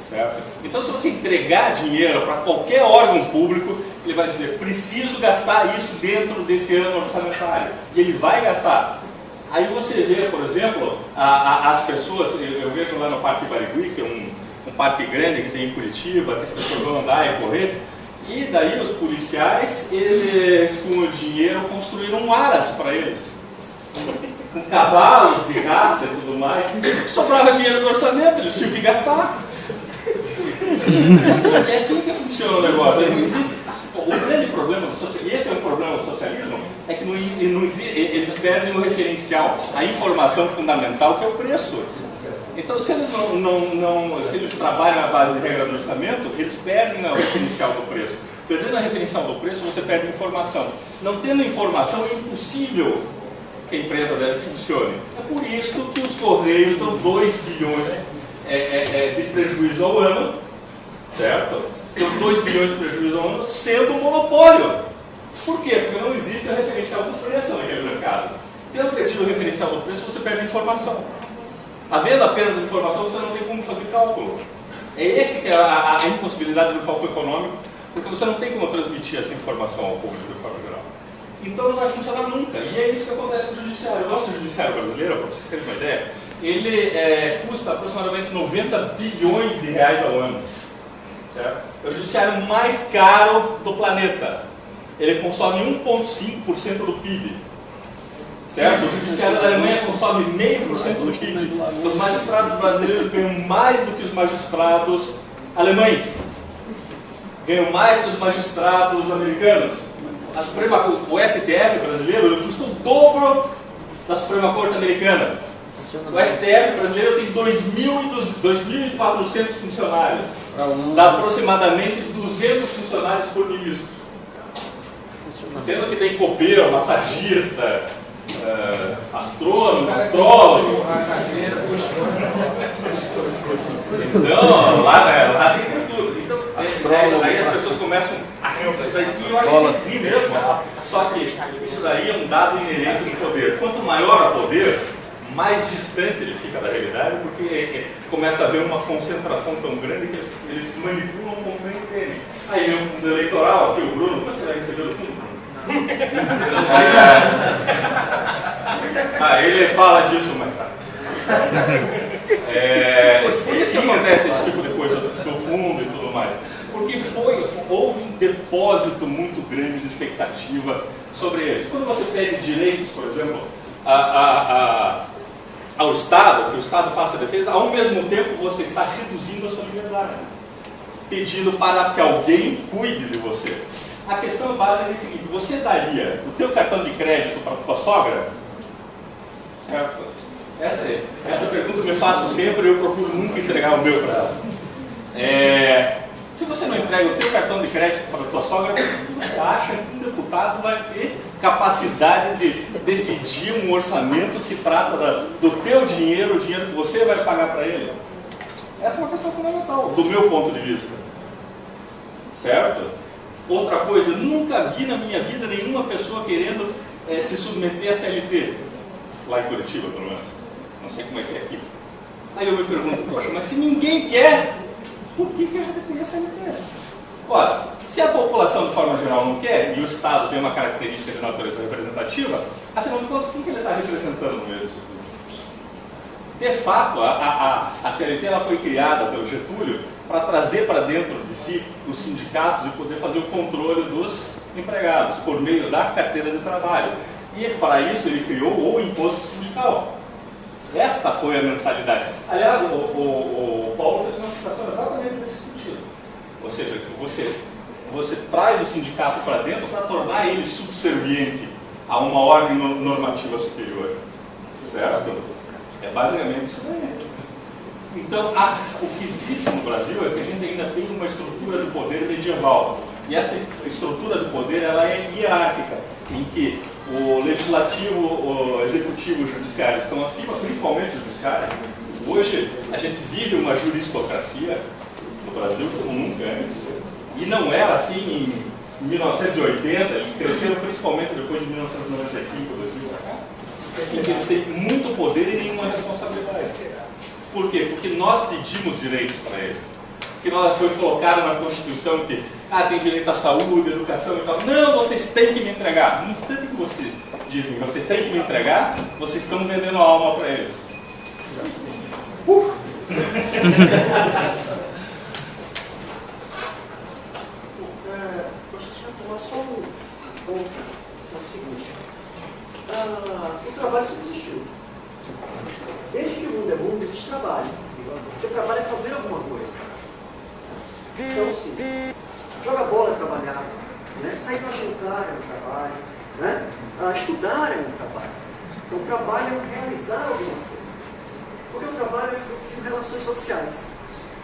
[SPEAKER 2] Certo? Então, se você entregar dinheiro para qualquer órgão público, ele vai dizer, preciso gastar isso dentro desse ano orçamentário. E ele vai gastar. Aí você vê, por exemplo, as pessoas, eu vejo lá no Parque Barigui, que é um parque grande que tem em Curitiba, que as pessoas vão andar e correr, e daí os policiais, eles com o dinheiro construíram aras para eles. Com cavalos de raça e tudo mais, sobrava dinheiro do orçamento, eles tinham que gastar. É assim que funciona o negócio. Não existe. O grande problema do socialismo, e esse é um problema do socialismo, é que não existe, eles perdem o referencial, a informação fundamental que é o preço. Então, se eles se eles trabalham à base de regra do orçamento, eles perdem o referencial do preço. Perdendo a referencial do preço, você perde informação. Não tendo informação, é impossível que a empresa dela funcione. É por isso que os Correios dão 2 bilhões de prejuízo ao ano, certo? Dão 2 bilhões de prejuízo ao ano, sendo um monopólio. Por quê? Porque não existe a referencial do preço naquele mercado. Tendo perdido o referencial do preço, você perde a informação. Havendo a perda de informação, você não tem como fazer cálculo. É esse que é a impossibilidade do cálculo econômico, porque você não tem como transmitir essa informação ao público de forma geral. Então não vai funcionar nunca. E é isso que acontece no judiciário. O nosso judiciário brasileiro, para vocês terem uma ideia, ele custa aproximadamente 90 bilhões de reais ao ano. Certo? É o judiciário mais caro do planeta. Ele consome 1,5% do PIB. Certo? O judiciário da Alemanha consome 0,5% do PIB. Os magistrados brasileiros ganham mais do que os magistrados alemães. Ganham mais que os magistrados americanos. O STF brasileiro ele custa o dobro da Suprema Corte americana. O STF brasileiro tem 2.400 funcionários. Dá aproximadamente 200 funcionários por ministro. Sendo que tem copeiro, massagista, astrônomo, astrólogo. Então, lá tem tudo. Então, aí as pessoas começam a isso daí, e eu acho que mesmo. Só que isso daí é um dado inerente do poder. Quanto maior o poder, mais distante ele fica da realidade, porque começa a haver uma concentração tão grande que eles manipulam como bem entendem. Aí no fundo eleitoral, aqui o Bruno, como você vai receber o fundo? Ele fala disso mais tarde. Por isso que acontece esse tipo de coisa do fundo e tudo mais. Porque houve um depósito muito grande de expectativa sobre eles. Quando você pede direitos, por exemplo, ao Estado, que o Estado faça a defesa, ao mesmo tempo você está reduzindo a sua liberdade, pedindo para que alguém cuide de você. A questão básica é a seguinte: você daria o teu cartão de crédito para a tua sogra? Certo? Essa pergunta eu me faço sempre e eu procuro nunca entregar o meu para ela. Se você não entrega o teu cartão de crédito para a tua sogra, você acha que um deputado vai ter capacidade de decidir um orçamento que trata do teu dinheiro, o dinheiro que você vai pagar para ele? Essa é uma questão fundamental, do meu ponto de vista. Certo? Outra coisa, nunca vi na minha vida nenhuma pessoa querendo se submeter a CLT, lá em Curitiba, pelo menos. Não sei como é que é aqui. Aí eu me pergunto, poxa, mas se ninguém quer, por que a gente tem a CLT? Ora, se a população de forma geral não quer, e o Estado tem uma característica de natureza representativa, afinal de contas, quem que ele está representando no meio disso? De fato, a CLT ela foi criada pelo Getúlio para trazer para dentro de si os sindicatos e poder fazer o controle dos empregados por meio da carteira de trabalho. E para isso ele criou o imposto sindical. Esta foi a mentalidade. Aliás, o Paulo fez uma citação exatamente nesse sentido. Ou seja, você traz o sindicato para dentro para tornar ele subserviente a uma ordem normativa superior. Certo? É basicamente isso daí. Então, o que existe no Brasil é que a gente ainda tem uma estrutura do poder medieval. E essa estrutura do poder ela é hierárquica, em que o legislativo, o executivo e o judiciário estão acima, principalmente o judiciário. Hoje, a gente vive uma juristocracia no Brasil como nunca antes. E não era assim em 1980, eles cresceram principalmente depois de 1995, 2000 para cá, em que eles têm muito poder e nenhuma responsabilidade. Por quê? Porque nós pedimos direitos para eles. Porque nós foi colocado na Constituição que tem direito à saúde, educação e tal. Não, vocês têm que me entregar. No instante que vocês dizem, vocês têm que me entregar, vocês estão vendendo a alma para eles.
[SPEAKER 1] Só um ponto, é o seguinte, o trabalho sempre existiu. Desde que o mundo é mundo, existe trabalho. Porque o trabalho é fazer alguma coisa. Então, sim, jogar bola é trabalhar, né? Sair para jantar é um trabalho, né? Estudar é um trabalho. Então, o trabalho é realizar alguma coisa. Porque o trabalho é fruto de relações sociais.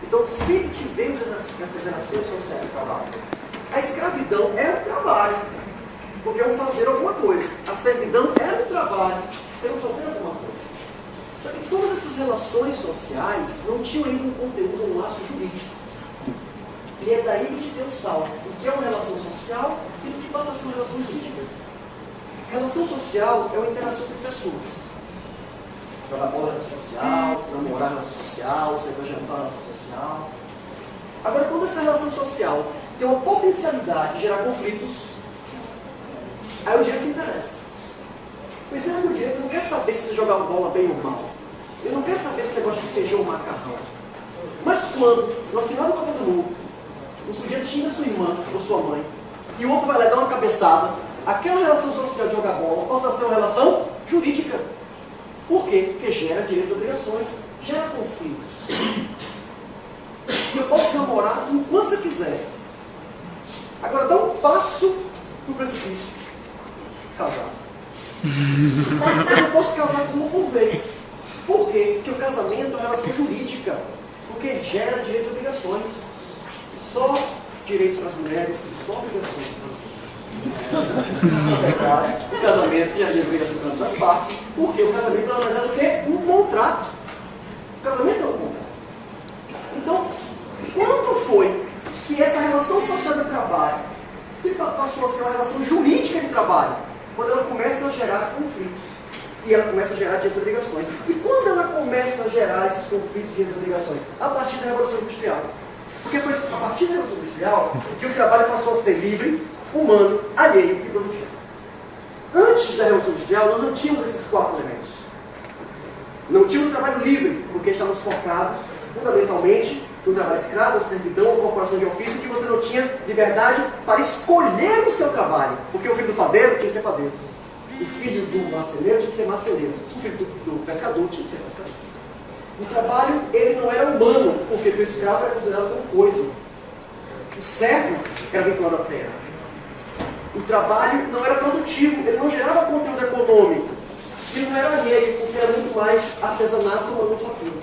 [SPEAKER 1] Então, sempre tivemos essas relações sociais do trabalho. A escravidão era um trabalho, porque é um fazer alguma coisa. A servidão era um trabalho, é um fazer alguma coisa. Só que todas essas relações sociais não tinham ainda um conteúdo, um laço jurídico. E é daí que tem o salto. O que é uma relação social e o que passa a ser uma relação jurídica. Relação social é uma interação entre pessoas. Jogar bola é relação social, namorar é relação social, sair para jantar é relação social. Agora, quando essa relação social tem uma potencialidade de gerar conflitos, aí o direito se interessa. Pensando no direito, não quer saber se você jogar bola bem ou mal. Ele não quer saber se você gosta de feijão ou macarrão. Mas quando, no final do Copa do Mundo, o sujeito xinga sua irmã ou sua mãe, e o outro vai lá dar uma cabeçada, aquela relação social de jogar bola passa a ser uma relação jurídica. Por quê? Porque gera direitos e obrigações, gera conflitos. E eu posso namorar enquanto você quiser. Agora dá um passo pro precipício. Casar. Mas eu posso casar com uma por vez. Por quê? Porque o casamento é uma relação jurídica. Porque gera direitos e obrigações. Só direitos para as mulheres e só obrigações para as mulheres. O casamento gera direitos e obrigações para ambas as partes. Porque o casamento nada mais é do que um contrato. O casamento é um contrato. Então, quando foi que essa relação social de trabalho se passou a ser uma relação jurídica de trabalho? Quando ela começa a gerar conflitos. E ela começa a gerar direitos e obrigações. E quando ela começa a gerar esses conflitos, direitos e obrigações? A partir da Revolução Industrial. Porque foi a partir da Revolução Industrial que o trabalho passou a ser livre, humano, alheio e produtivo. Antes da Revolução Industrial, nós não tínhamos esses 4 elementos. Não tínhamos trabalho livre, porque estávamos focados, fundamentalmente, no trabalho escravo, servidão ou corporação de ofício, que você não tinha liberdade para escolher o seu trabalho. Porque o filho do padeiro tinha que ser padeiro. O filho do marceneiro tinha que ser marceneiro. O filho do pescador tinha que ser pescador. O trabalho, ele não era humano, porque o escravo era considerado como coisa. O servo era vinculado à terra. O trabalho não era produtivo, ele não gerava conteúdo econômico. Ele não era alheio, porque era muito mais artesanato ou manufatura.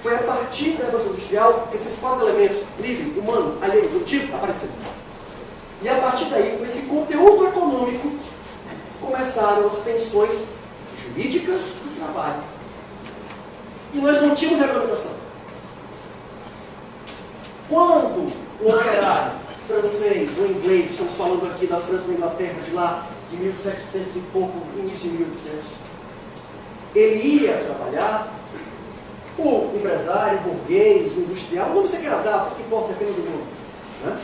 [SPEAKER 1] Foi a partir da Revolução Industrial que esses 4 elementos, livre, humano, alheio, produtivo, apareceram. E a partir daí, com esse conteúdo econômico, começaram as tensões jurídicas do trabalho. E nós não tínhamos regulamentação. Quando o operário francês ou inglês, estamos falando aqui da França ou da Inglaterra, de lá, de 1700 e pouco, início de 1800, ele ia trabalhar, o empresário, o burguês, o industrial, o nome você queira dar, porque importa apenas o nome. Né?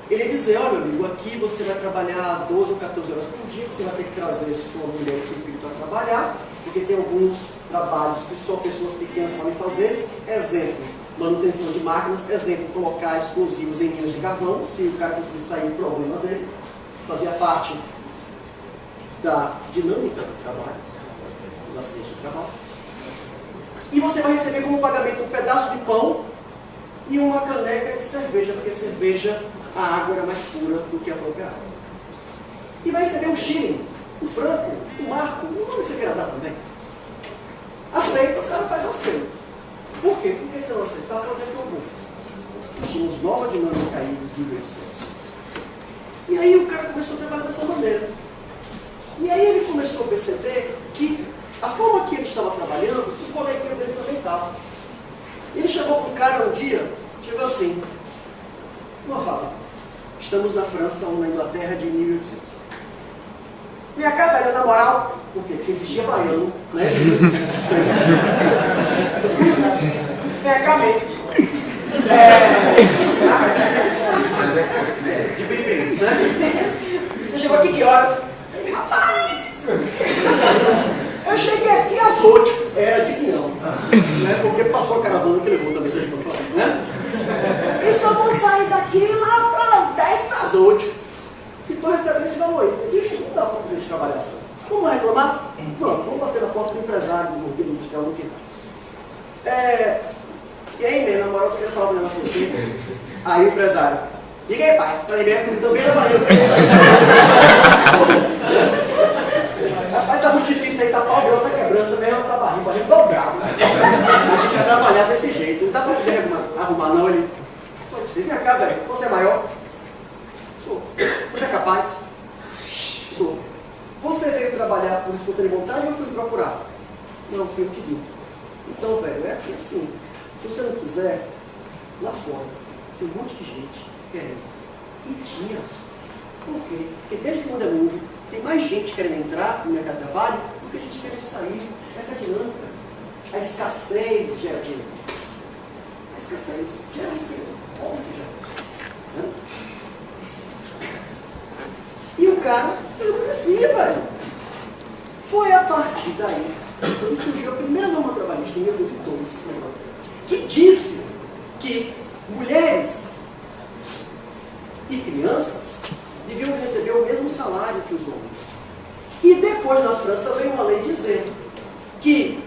[SPEAKER 1] Ele ia dizer, olha meu amigo, aqui você vai trabalhar 12 ou 14 horas por dia, você vai ter que trazer sua mulher e seu filho para trabalhar, porque tem alguns trabalhos que só pessoas pequenas podem fazer. Exemplo, manutenção de máquinas. Exemplo, colocar explosivos em minas de carvão. Se o cara conseguir sair, o problema dele. Fazia parte da dinâmica do trabalho, os acidentes de trabalho. E você vai receber como pagamento um pedaço de pão e uma caneca de cerveja, porque cerveja, a água era mais pura do que a própria água. E vai receber um shilling, o franco, o marco, o nome que você queira dar também. Aceita, o cara faz aceito. Por quê? Porque se não aceitar, para onde é que eu vou? Nós tínhamos nova dinâmica aí dos 1800. E aí o cara começou a trabalhar dessa maneira. E aí ele começou a perceber que a forma que ele estava trabalhando, o coleguinha dele também estava. Ele chegou para um cara um dia, chegou assim, uma fala, estamos na França ou na Inglaterra de 1800. Minha cara, velho, na moral, por quê? Porque existia baiano, né? Vem cá, meio. De bem, né? Você chegou aqui que horas? Rapaz! Eu cheguei aqui às 8, era de pinhão, né? Porque passou a caravana que levou também, seja para né? E só vou sair daqui lá para 10 para as 8. E estou recebendo esse valor aí. Deixa eu dar para poder trabalhar assim. Vamos reclamar? Vamos bater na porta do empresário, do mordido industrial, do que E aí, mesmo, na moral, eu queria falar um negócio assim. Aí o empresário, diga aí, pai, para mim também era baiano. Rapaz, tá muito difícil aí, tá pau de outra quebrança, mesmo tá barriga dobrado. A gente vai trabalhar desse jeito, não dá para poder arrumar não, ele. Pode ser, vem cá, velho, você é maior? Sou. Você é capaz? Sou. Você veio trabalhar por espontânea vontade ou fui procurar? Não, fui eu que vim. Então, velho, é aqui assim. Se você não quiser, lá fora, tem um monte de gente querendo. E tinha. Por quê? Porque desde que o mundo é mundo, tem mais gente querendo entrar no mercado de trabalho do que a gente querendo sair. Essa é a dinâmica. A escassez gera dinheiro. A escassez gera riqueza. Óbvio que gera. E o cara, eu não crescia, velho. Foi a partir daí que surgiu a primeira norma trabalhista em 1802, que disse que mulheres e crianças deviam receber o mesmo salário que os homens. E depois na França veio uma lei dizendo que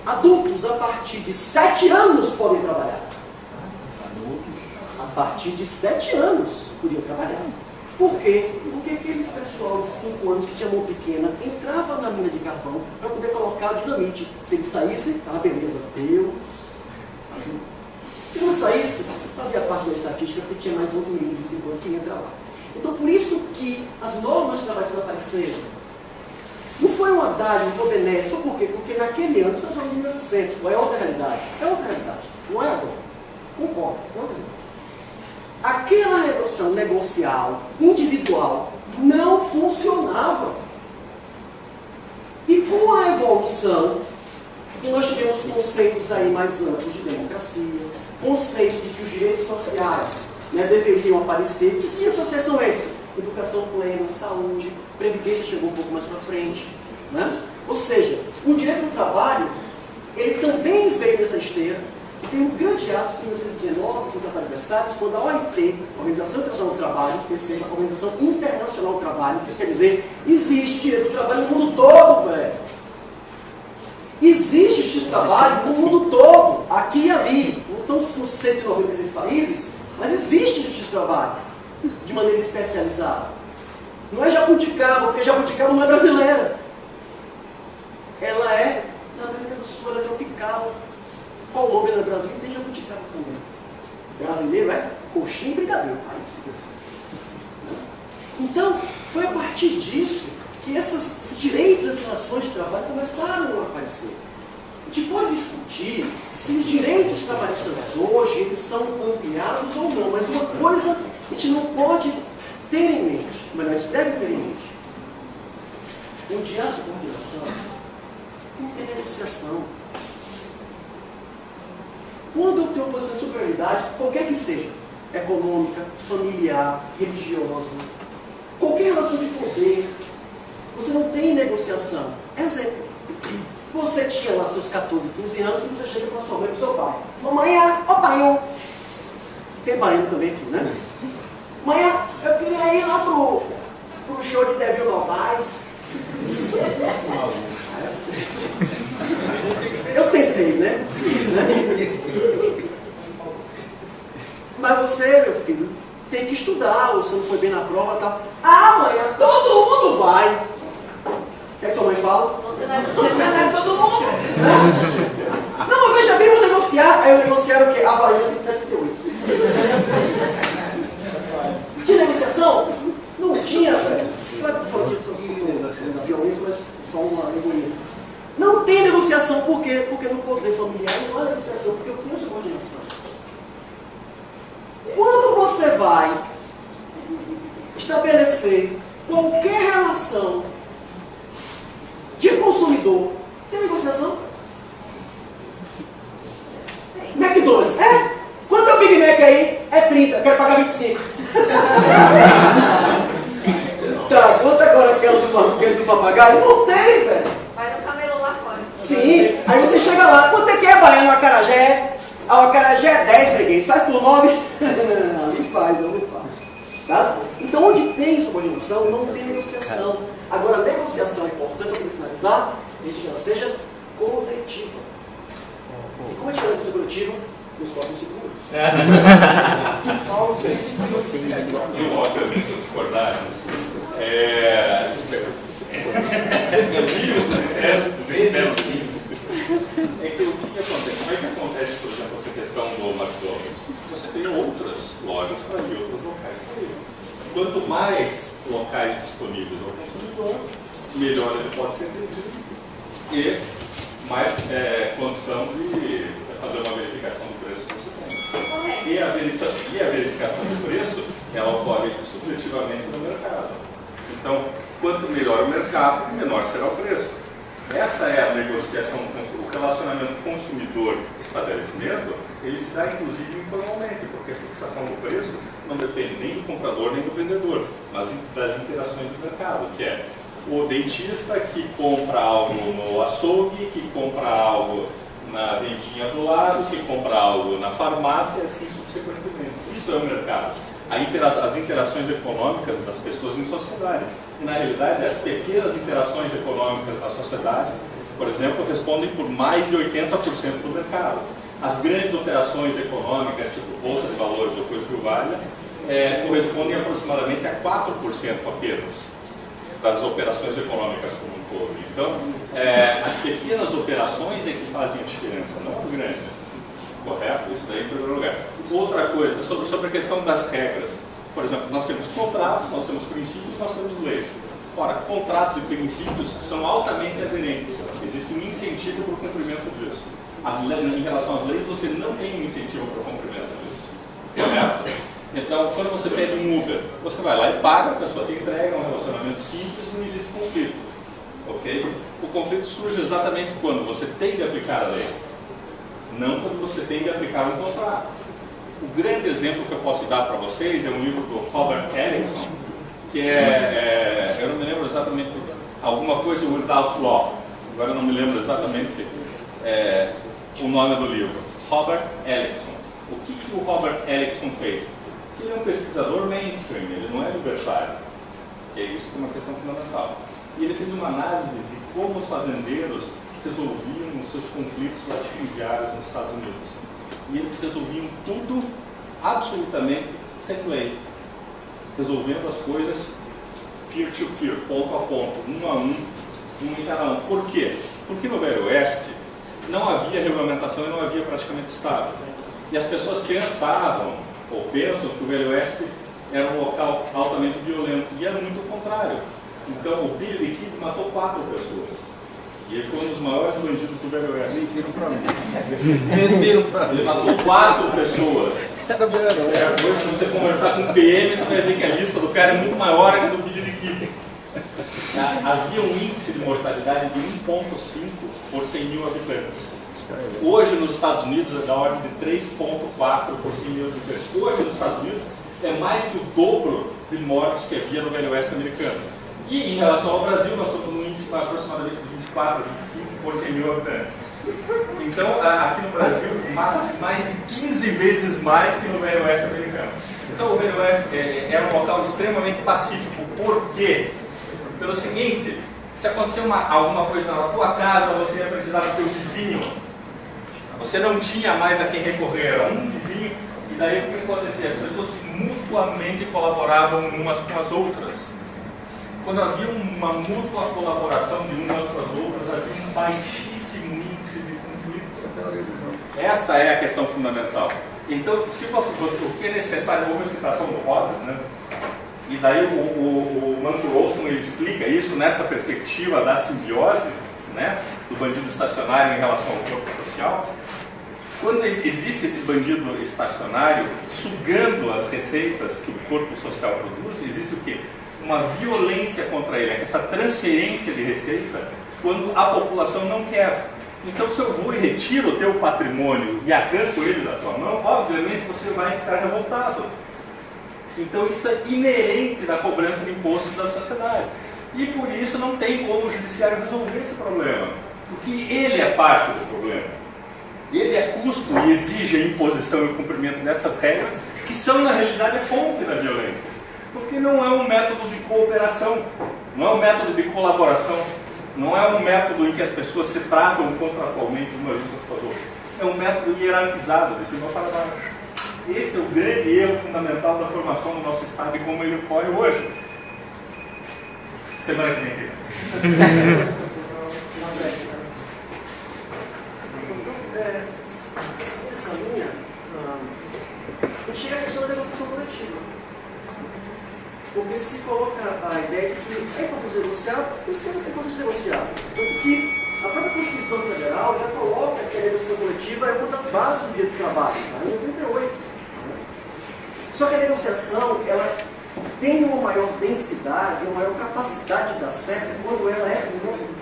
[SPEAKER 1] adultos a partir de 7 anos podem trabalhar. A partir de 7 anos podiam trabalhar. Por quê? Porque aqueles pessoal de 5 anos que tinha mão pequena entrava na mina de carvão para poder colocar o dinamite. Se ele saísse, estava beleza. Deus ajuda. Se não saísse, fazia parte da estatística porque tinha mais outro menino de 5 anos que ia entrar lá. Então por isso que as normas trabalhistas apareceram. Não foi uma dádiva, não foi benéfica. Por quê? Porque naquele ano, estamos falando de 1900, é outra realidade. É outra realidade. Não é agora. Concordo, é outra realidade. Aquela relação negocial, individual, não funcionava. E com a evolução, que nós tivemos conceitos aí mais amplos de democracia, conceitos de que os direitos sociais deveriam aparecer. Que sim, associações são esses? Educação plena, saúde, previdência chegou um pouco mais para frente. Né? Ou seja, o direito do trabalho, ele também veio dessa esteira. E tem um grande ato, em 1919, com o Tratado de Versalhes, quando a OIT, Organização Internacional do Trabalho, perceba a Organização Internacional do Trabalho, que isso quer dizer, existe direito do trabalho no mundo todo, velho. Existe justiça do trabalho no mundo todo, aqui e ali. Não são os 196 países, mas existe justiça do trabalho, de maneira especializada. Não é jabuticaba, porque jabuticaba não é brasileira. Ela é na América do Sul, ela é tropical. Colômbia no Brasil tem jabuticaba também. Brasileiro é coxinha e brigadeiro. Então, foi a partir disso que esses direitos, essas relações de trabalho começaram a aparecer. A gente pode discutir se os direitos trabalhistas hoje eles são ampliados ou não, mas uma coisa a gente não pode ter em mente, mas a gente deve ter em mente. Onde há subordinação, não tem negociação. Quando eu tenho uma posição de superioridade, qualquer que seja, econômica, familiar, religiosa, qualquer relação de poder, você não tem negociação. Exemplo, você tinha lá seus 14, 15 anos e você chega para sua mãe e para o seu pai. Mamãe, ó pai, tem baiano também aqui, né? Mãe, eu queria ir lá pro show de Devil Novaes. Eu tentei, né? Sim, né? Mas você, meu filho, tem que estudar, ou você não foi bem na prova e tal. Ah, amanhã todo mundo vai. O que é que sua mãe fala? Você não é todo mundo. Não, mas veja bem, eu vou negociar. Aí eu negociaram o quê? Havaiana 178. Tinha negociação? Não tinha, velho. Claro que eu falo de violência, mas só uma ironia. Não tem negociação, por quê? Porque no poder familiar não há negociação, porque eu tenho subordinação. Quando você vai estabelecer qualquer relação de consumidor, tem negociação? McDonald's, é? Quanto é o Big Mac aí? É 30, quero pagar 25. Tá, quanto agora aquele do papagaio? Não tem, velho.
[SPEAKER 5] Vai no camelô lá fora.
[SPEAKER 1] Sim, aí você chega lá, quanto é que é, baiano, o acarajé? Ah, o acarajé é 10, freguês, faz por 9. Ali faz, eu não faço. Tá? Então, onde tem subordinação, não tem negociação. Agora, a negociação é importante, só para finalizar, desde que ela seja coletiva. E como é diferente de ser coletiva? Nos próximos 5 minutos.
[SPEAKER 3] Paulo, 5 minutos.
[SPEAKER 2] Eu, obviamente, eu discordar. Eu digo, é que o que acontece? Como é que acontece, por exemplo, essa questão do McDonald's? Você tem outras lojas para ir, outros locais para ir. Quanto mais locais disponíveis ao consumidor, melhor ele pode ser atendido e mais condição de fazer uma verificação do preço que você tem. E a verificação do preço, ela ocorre subjetivamente no mercado. Então, quanto melhor o mercado, menor será o preço. Essa é a negociação, o relacionamento consumidor-estabelecimento, ele se dá inclusive informalmente, porque a fixação do preço não depende nem do comprador nem do vendedor, mas das interações do mercado, que é o dentista que compra algo no açougue, que compra algo na vendinha do lado, que compra algo na farmácia e assim subsequentemente. Isso é o mercado. As interações econômicas das pessoas em sociedade. E, na realidade, as pequenas interações econômicas da sociedade, por exemplo, respondem por mais de 80% do mercado. As grandes operações econômicas, tipo Bolsa de Valores ou coisa que valha, correspondem aproximadamente a 4% apenas das operações econômicas como um todo. Então, as pequenas operações é que fazem a diferença, não as grandes. Correto? Isso daí em primeiro lugar. Outra coisa, sobre a questão das regras. Por exemplo, nós temos contratos, nós temos princípios, nós temos leis. Ora, contratos e princípios são altamente aderentes. Existe um incentivo para o cumprimento disso. Em relação às leis, você não tem um incentivo para o cumprimento disso. Correto? Então, quando você pede um Uber, você vai lá e paga, a pessoa te entrega, é um relacionamento simples, não existe conflito. Ok? O conflito surge exatamente quando você tem de aplicar a lei. Não quando você tem de aplicar um contrato. O grande exemplo que eu posso dar para vocês é um livro do Robert Erickson, que eu não me lembro exatamente, alguma coisa Without Law, agora eu não me lembro exatamente o nome do livro. Robert Erickson. O que o Robert Erickson fez? Ele é um pesquisador mainstream, ele não é libertário. E isso é uma questão fundamental. E ele fez uma análise de como os fazendeiros resolviam os seus conflitos latifundiários nos Estados Unidos. E eles resolviam tudo absolutamente sem lei. Resolvendo as coisas peer-to-peer, ponto a ponto, um a um em cada um. Por quê? Porque no Velho Oeste não havia regulamentação e não havia praticamente Estado. E as pessoas pensavam, ou pensam, que o Velho Oeste era um local altamente violento. E era muito o contrário. Então o Billy the Kid matou 4 pessoas. E ele foi um dos maiores bandidos do Velho Oeste.
[SPEAKER 4] Mentiram pra mim.
[SPEAKER 2] Ele matou 4 pessoas. Hoje, se você conversar com o PM, você vai ver que a lista do cara é muito maior que a do Billy the Kid. Havia um índice de mortalidade de 1,5 por 100 mil habitantes. Hoje, nos Estados Unidos, é da ordem de 3,4 por 100 mil habitantes. Hoje, nos Estados Unidos, é mais que o dobro de mortes que havia no Velho Oeste americano. E, em relação ao Brasil, nós somos um índice aproximadamente de 24, 25 por 100 mil habitantes. Então, aqui no Brasil, mata-se mais de 15 vezes mais que no Velho Oeste americano. Então, o Velho Oeste era um local extremamente pacífico. Por quê? Pelo seguinte, Se acontecer alguma coisa na tua casa, você ia precisar do teu vizinho. Você não tinha mais a quem recorrer, era um vizinho. E daí o que acontecia? As pessoas mutuamente colaboravam umas com as outras. Quando havia uma mútua colaboração de umas com as outras, havia um baixíssimo índice de conflito. Esta é a questão fundamental. Então, se você, o que é necessário, houve a citação do Hobbes, né? E daí o Mancur Olson ele explica isso nesta perspectiva da simbiose, né, do bandido estacionário em relação ao corpo social. Quando existe esse bandido estacionário sugando as receitas que o corpo social produz, existe o quê? Uma violência contra ele, essa transferência de receita quando a população não quer. Então, se eu vou e retiro o teu patrimônio e arranco ele da tua mão, obviamente você vai ficar revoltado. Então, isso é inerente da cobrança de impostos da sociedade. E por isso não tem como o judiciário resolver esse problema, porque ele é parte do problema. Ele é custo e exige a imposição e o cumprimento dessas regras, que são, na realidade, a fonte da violência. Porque não é um método de cooperação, não é um método de colaboração, não é um método em que as pessoas se tratam contratualmente umas com as outras. É um método hierarquizado, de cima para baixo. Esse é o grande erro fundamental da formação do nosso Estado e como ele ocorre hoje. Semana que vem.
[SPEAKER 1] Essa linha, chega a questão da negociação coletiva. Porque se coloca a ideia de que é importante negociar, por isso que é importante negociar. Tanto que a própria Constituição Federal já coloca que a negociação coletiva é uma das bases do direito do trabalho, em 88. Só que a negociação, ela tem uma maior densidade, uma maior capacidade de dar certo quando ela é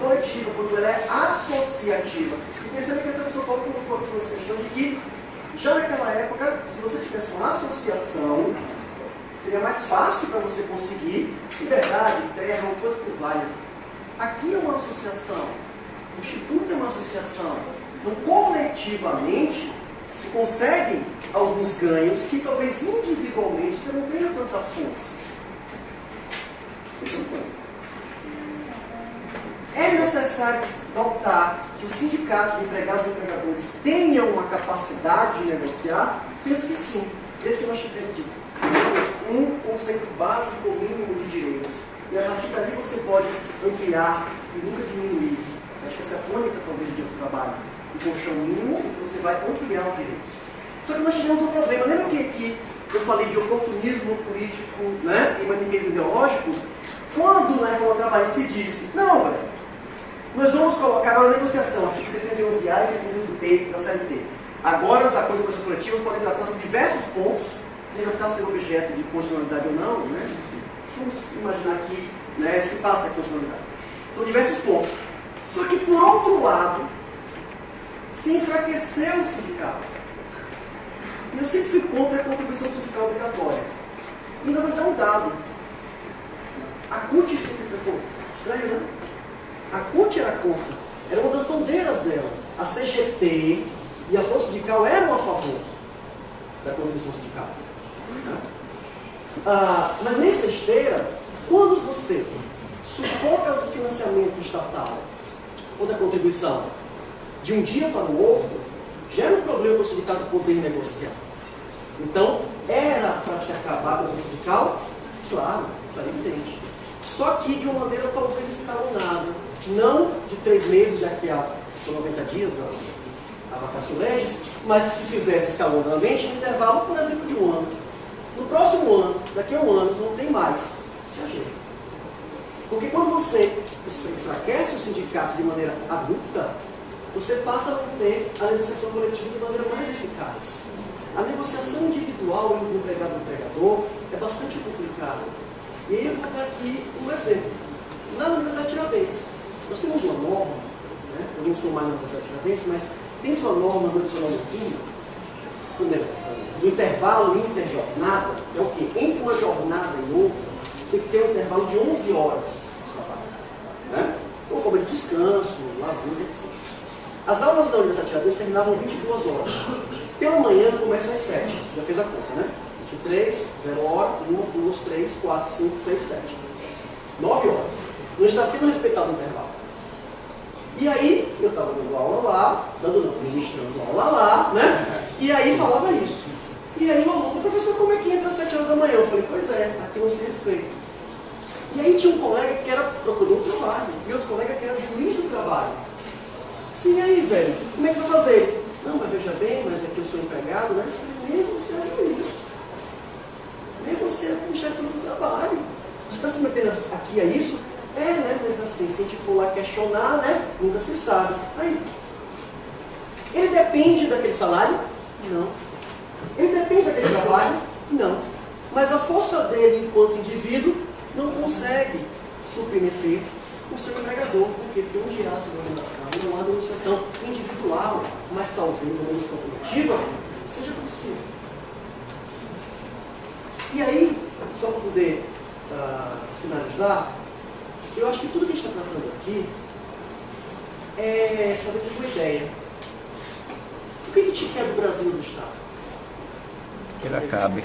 [SPEAKER 1] coletiva, quando ela é associativa. E percebe que a professora Paulo colocou essa questão de que, já naquela época, se você tivesse uma associação, seria mais fácil para você conseguir liberdade, terra, uma coisa que valha. Aqui é uma associação, o Instituto é uma associação. Então, coletivamente, se conseguem alguns ganhos que talvez individualmente você não tenha tanta força. Esse é o ponto. É necessário notar que os sindicatos de empregados e empregadores tenham uma capacidade de negociar? Penso que sim, desde que nós tivermos um conceito básico mínimo de direitos. E a partir dali você pode ampliar e nunca diminuir. Acho que essa é a tônica talvez do direito do trabalho. O colchão mínimo, você vai ampliar os direitos. Só que nós tivemos um problema. Lembra que aqui eu falei de oportunismo político, né, e maniqueísmo ideológico? Quando na reforma do trabalho se disse, não, velho, nós vamos colocar agora na negociação, artigo 611A e 611B da CLT. Agora os acordos de negociações coletivas podem tratar sobre diversos pontos, devem estar sendo objeto de constitucionalidade ou não, né? Vamos imaginar que, né, se passa a constitucionalidade. São diversos pontos. Só que, por outro lado, se enfraqueceu o sindicato. E eu sempre fui contra a contribuição sindical obrigatória. E não vai dar um dado. A CUT sempre foi contra. Estranho, né? A CUT era contra. Era uma das bandeiras dela. A CGT e a Força Sindical eram a favor da contribuição sindical. Mas nessa esteira, quando você sufoca o financiamento estatal ou da contribuição de um dia para o outro, gera um problema para o sindicato poder negociar. Então, era para se acabar com o sindical? Claro, está evidente. Só que de uma maneira talvez escalonada. Não de 3 meses, já que há 90 dias a vacatio legis, mas se fizesse escalonadamente, no intervalo, por exemplo, de 1 ano. No próximo ano, daqui a 1 ano, não tem mais. Se ajeita. Porque quando você enfraquece o sindicato de maneira abrupta, você passa a ter a negociação coletiva de maneira mais eficaz. A negociação individual entre o empregado e o empregador é bastante complicada. E aí eu vou dar aqui um exemplo. Na Universidade de Tiradentes, nós temos uma norma, né? Eu não estou mais na Universidade de Tiradentes, mas tem sua norma no adicional noturno, no intervalo interjornada, é o quê? Entre uma jornada e outra, você tem que ter um intervalo de 11 horas de trabalho. Né? Ou forma de descanso, lazer, etc. As aulas da Universidade de Tiradentes terminavam 22 horas. Pela manhã começam às 7. Já fez a conta, né? 23, 0 hora, 1, 2, 3, 4, 5, 6, 7. 9 horas. não está sendo respeitado o intervalo. E aí, eu estava dando aula lá, ministrando aula lá, né? E aí falava isso. E aí o aluno, professor, como é que entra às 7 horas da manhã? Eu falei, pois é, aqui não se respeita. E aí tinha um colega que era procurador do trabalho, e outro colega que era juiz do trabalho. Sim, e aí, velho, como é que vai fazer? Não, mas veja bem, mas aqui eu sou empregado, né? Eu falei, nem você é juiz. Nem você é Ministério Público do Trabalho. Você está se metendo aqui a isso? É, né? Mas assim, se a gente for lá questionar, né? Nunca se sabe. Aí, ele depende daquele salário? Não. Ele depende daquele trabalho? Não. Mas a força dele enquanto indivíduo não consegue submeter o seu empregador. Por quê? Porque onde há subordinação, não há administração individual, mas talvez a administração coletiva seja possível. E aí, só para poder finalizar, eu acho que tudo que a gente está tratando aqui é talvez seja uma ideia. O que a gente quer do Brasil e do Estado?
[SPEAKER 5] Que ele acabe.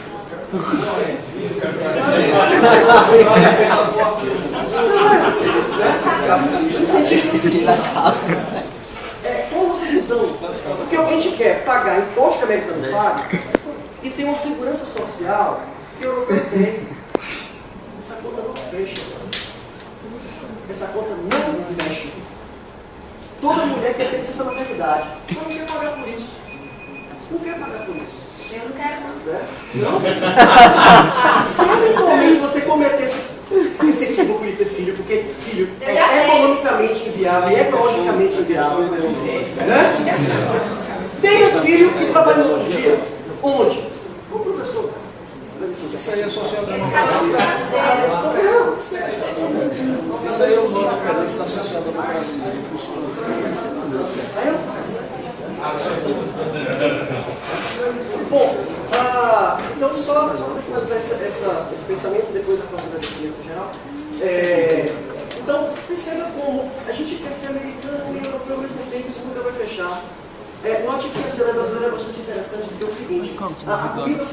[SPEAKER 1] Qual a nossa visão? Porque a gente quer pagar imposto que o americano paga e ter uma segurança social que o europeu tem. Essa conta não fecha. Essa conta não fecha. Toda mulher quer ter licença na maternidade, mas não quer pagar por isso. Não quer pagar por isso.
[SPEAKER 6] Eu não quero não.
[SPEAKER 1] Não? Se eventualmente você cometer esse equívoco de ter filho, porque filho é economicamente inviável e ecologicamente inviável, né? Tenha filho e trabalhe no outro dia. Onde? Como professor.
[SPEAKER 4] Isso aí é social-democracia. Isso aí é o nome da social-democracia.
[SPEAKER 1] Bom, então só para finalizar esse pensamento, depois eu faço o agradecimento geral. Então, perceba como a gente quer ser americano e europeu ao mesmo tempo, isso nunca vai fechar. Note que a sociedade brasileira é bastante interessante, porque é o seguinte, a Bíblia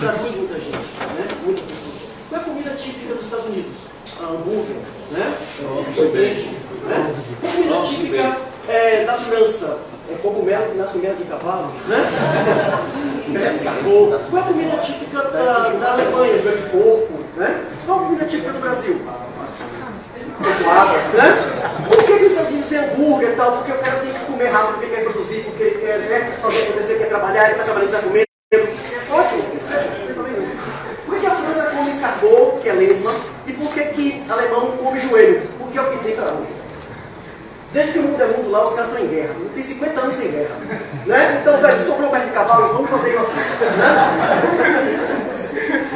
[SPEAKER 1] traduz muita gente, né? Muitas pessoas. Qual é a comida típica dos Estados Unidos? Hambúrguer, né? Sorvete, né? Qual é a comida típica da França? Cogumelo que nasce em guerra de cavalo, né? Escargot. Qual é a comida típica da Alemanha? Joelho de porco, né? Qual é a comida típica do Brasil? Feijoada, né? Por que os Estados Unidos têm hambúrguer e tal? Porque o cara tem que comer rápido, porque ele quer produzir, porque ele quer fazer acontecer, ele quer trabalhar, ele está trabalhando, está comendo. Ótimo, isso é. Por que a França come escargot, que é lesma, e por que o alemão come joelho? Porque é o que tem para hoje. Desde que o mundo é mundo lá, os caras estão em guerra. Tem 50 anos sem guerra. Né? Então, velho, sobrou perto de cavalo, vamos fazer isso assim. Né?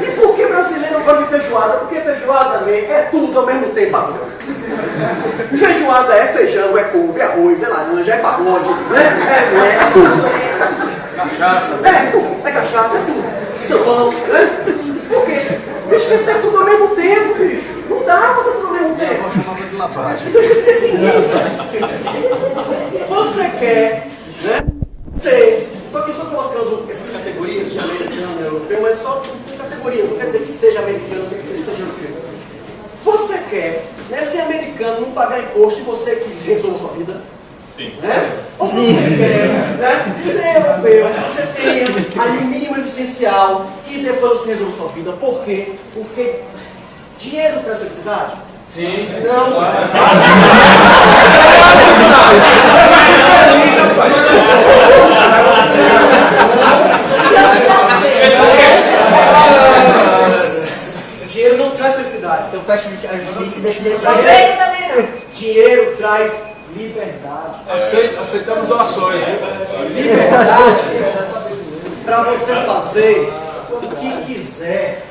[SPEAKER 1] E por que brasileiro gosta de feijoada? Porque feijoada é tudo ao mesmo tempo. Feijoada é feijão, é couve, é arroz, é laranja, é pagode, né? É tudo.
[SPEAKER 4] Cachaça.
[SPEAKER 1] É tudo. É cachaça, é tudo. Sambão, né? Por quê? Bicho, quer ser tudo ao mesmo tempo, bicho. Não dá pra ser tudo ao mesmo tempo.
[SPEAKER 4] De lavagem.
[SPEAKER 1] Então você tem seguinte. Você quer, né? Estou aqui só colocando essas categorias de americano e europeu, mas só categorias, não quer dizer que seja americano, não quer dizer que seja europeu. Você quer, né, ser americano, não pagar imposto e você que resolva a sua vida?
[SPEAKER 2] Sim.
[SPEAKER 1] Né? Ou você quer, né, ser europeu, você tenha ali o mínimo existencial e depois você resolva a sua vida. Por quê? Porque dinheiro traz felicidade?
[SPEAKER 4] Sim.
[SPEAKER 1] Não. Dinheiro não traz felicidade.
[SPEAKER 5] Então fecha a justiça e deixa o dinheiro pra
[SPEAKER 6] Também,
[SPEAKER 5] gente.
[SPEAKER 6] também.
[SPEAKER 1] Dinheiro traz liberdade.
[SPEAKER 4] Aceitamos doações, hein?
[SPEAKER 1] Liberdade para você fazer o que quiser.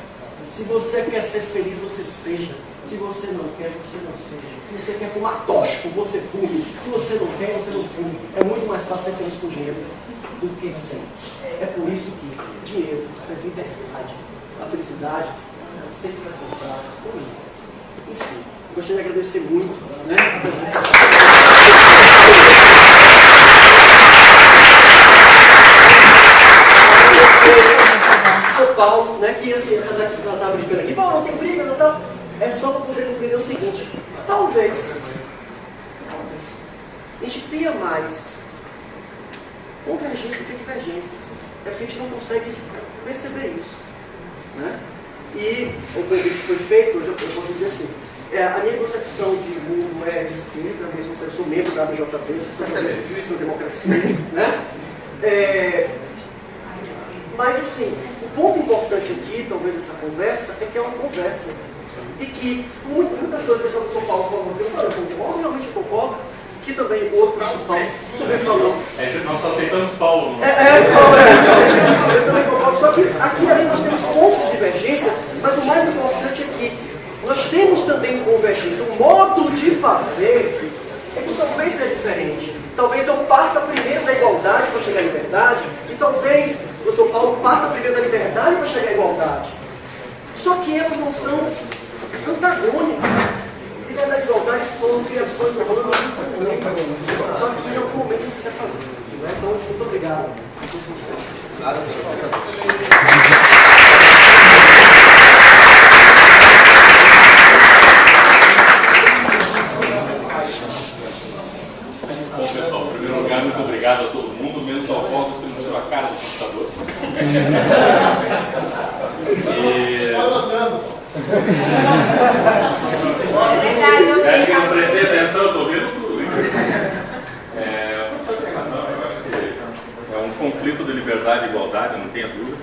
[SPEAKER 1] Se você quer ser feliz, você seja. Se você não quer, você não seja. Se você quer fumar tóxico, você fume. Se você não quer, você não fume. É muito mais fácil ser feliz com dinheiro do que sem. É por isso que dinheiro traz liberdade. A felicidade sempre vai comprar com ele. Enfim, gostaria de agradecer muito, né, a presença. São Paulo, né, que assim, apesar que ela estava brincando aqui, não tem briga, não. É só para poder compreender o seguinte. mais convergência do que divergências. É porque a gente não consegue perceber isso. Né? E o convite foi feito, hoje eu vou dizer assim, a minha concepção de mundo é de esquerda, mesmo se eu sou membro da BJP, eu sou juiz na democracia, né? Mas assim, o ponto importante aqui, talvez dessa conversa, é que é uma conversa. E que muitas coisas que o São Paulo falou, eu realmente concordo, que também o outro São Paulo também falou.
[SPEAKER 2] Nós só aceitamos Paulo.
[SPEAKER 1] Eu também concordo, só que aqui além nós temos pontos de divergência, mas o mais importante é que nós temos também convergência. O modo de fazer é que talvez seja diferente. Talvez eu parta primeiro da igualdade para chegar à liberdade, e talvez o São Paulo parta primeiro da liberdade para chegar à igualdade. Só que elas não são antagônicas. Liberdade e igualdade foram criações humanas. Só que em algum momento se separou. Então, muito obrigado a todos vocês.
[SPEAKER 2] Bom, pessoal, em primeiro lugar, muito obrigado a todo mundo, menos ao Paulo que mostrou a cara do computador.
[SPEAKER 6] É verdade, eu
[SPEAKER 2] Acho que eu não
[SPEAKER 6] vi.
[SPEAKER 2] prestei atenção, eu estou vendo tudo. Eu acho que é um conflito de liberdade e igualdade, não tenha dúvida.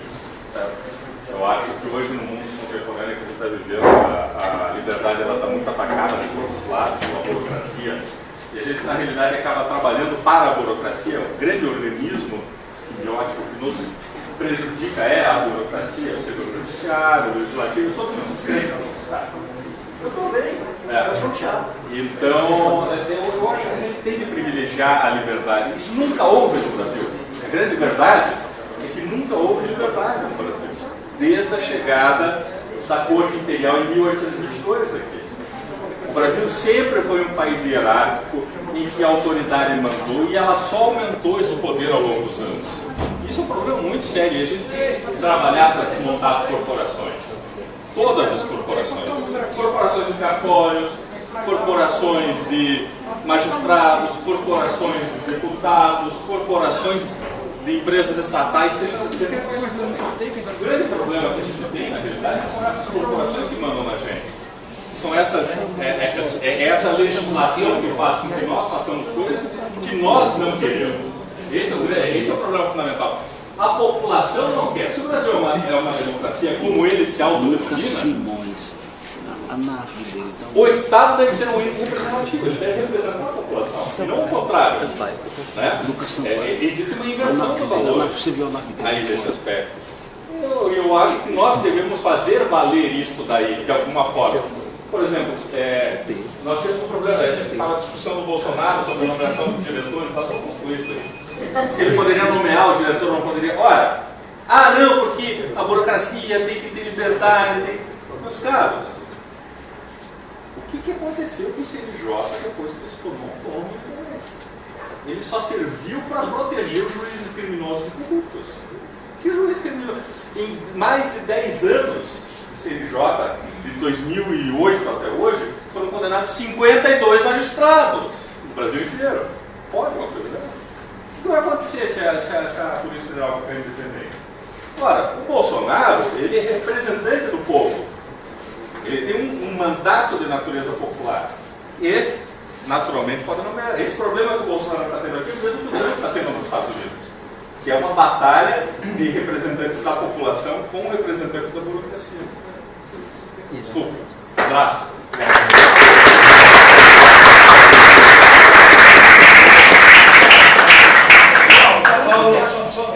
[SPEAKER 2] Eu acho que hoje no mundo contemporâneo que a gente está vivendo, a liberdade está muito atacada de todos os lados, pela burocracia. E a gente, na realidade, acaba trabalhando para a burocracia. O grande organismo simbiótico que nos prejudica é a burocracia, ou seja, o judiciário, o legislativo, todos os crentes.
[SPEAKER 1] Eu também, eu acho chateado.
[SPEAKER 2] Então, eu acho que a gente tem de privilegiar a liberdade. Isso nunca houve no Brasil. A grande verdade é que nunca houve liberdade no Brasil. Desde a chegada da Corte Imperial em 1822 aqui. O Brasil sempre foi um país hierárquico em que a autoridade mandou e ela só aumentou esse poder ao longo dos anos. Isso é um problema muito sério. A gente tem que trabalhar para desmontar as corporações. Todas as corporações. Corporações de cartórios, corporações de magistrados, corporações de deputados, corporações de empresas estatais, seja qualquer coisa. O grande problema que a gente tem, na realidade, são essas corporações que mandam na gente. São essas, essa legislação que faz com que nós façamos coisas que nós não queremos. Esse é o problema fundamental. A população não quer. Se o Brasil é uma democracia, como ele se autodenomina, o Estado deve ser um ente representativo, ele deve representar a população, e não o contrário. Né? Existe uma inversão do valor aí nesse aspecto. Eu acho que nós devemos fazer valer isso daí, de alguma forma. Por exemplo, nós temos um problema, a gente estava discussão do Bolsonaro sobre a nomeação do diretor, ele passou com isso aí. Se ele poderia nomear o diretor, não poderia. Olha, não, porque a burocracia tem que ter liberdade. Meus caros, o que aconteceu com o CNJ depois que ele se tornou autônomo? Ele só serviu para proteger os juízes criminosos e corruptos. Que juiz criminoso? Em mais de 10 anos de CNJ, de 2008 até hoje, foram condenados 52 magistrados no Brasil inteiro. Pode uma coisa dessa? O que vai acontecer se a Polícia Federal ficar independente? Ora, o Bolsonaro, ele é representante do povo. Ele tem um mandato de natureza popular. E, naturalmente, pode nomear. Esse problema que o Bolsonaro está tendo aqui, o mesmo que o Trump está tendo nos Estados Unidos. Que é uma batalha de representantes da população com representantes da burocracia. Desculpa. Abraço.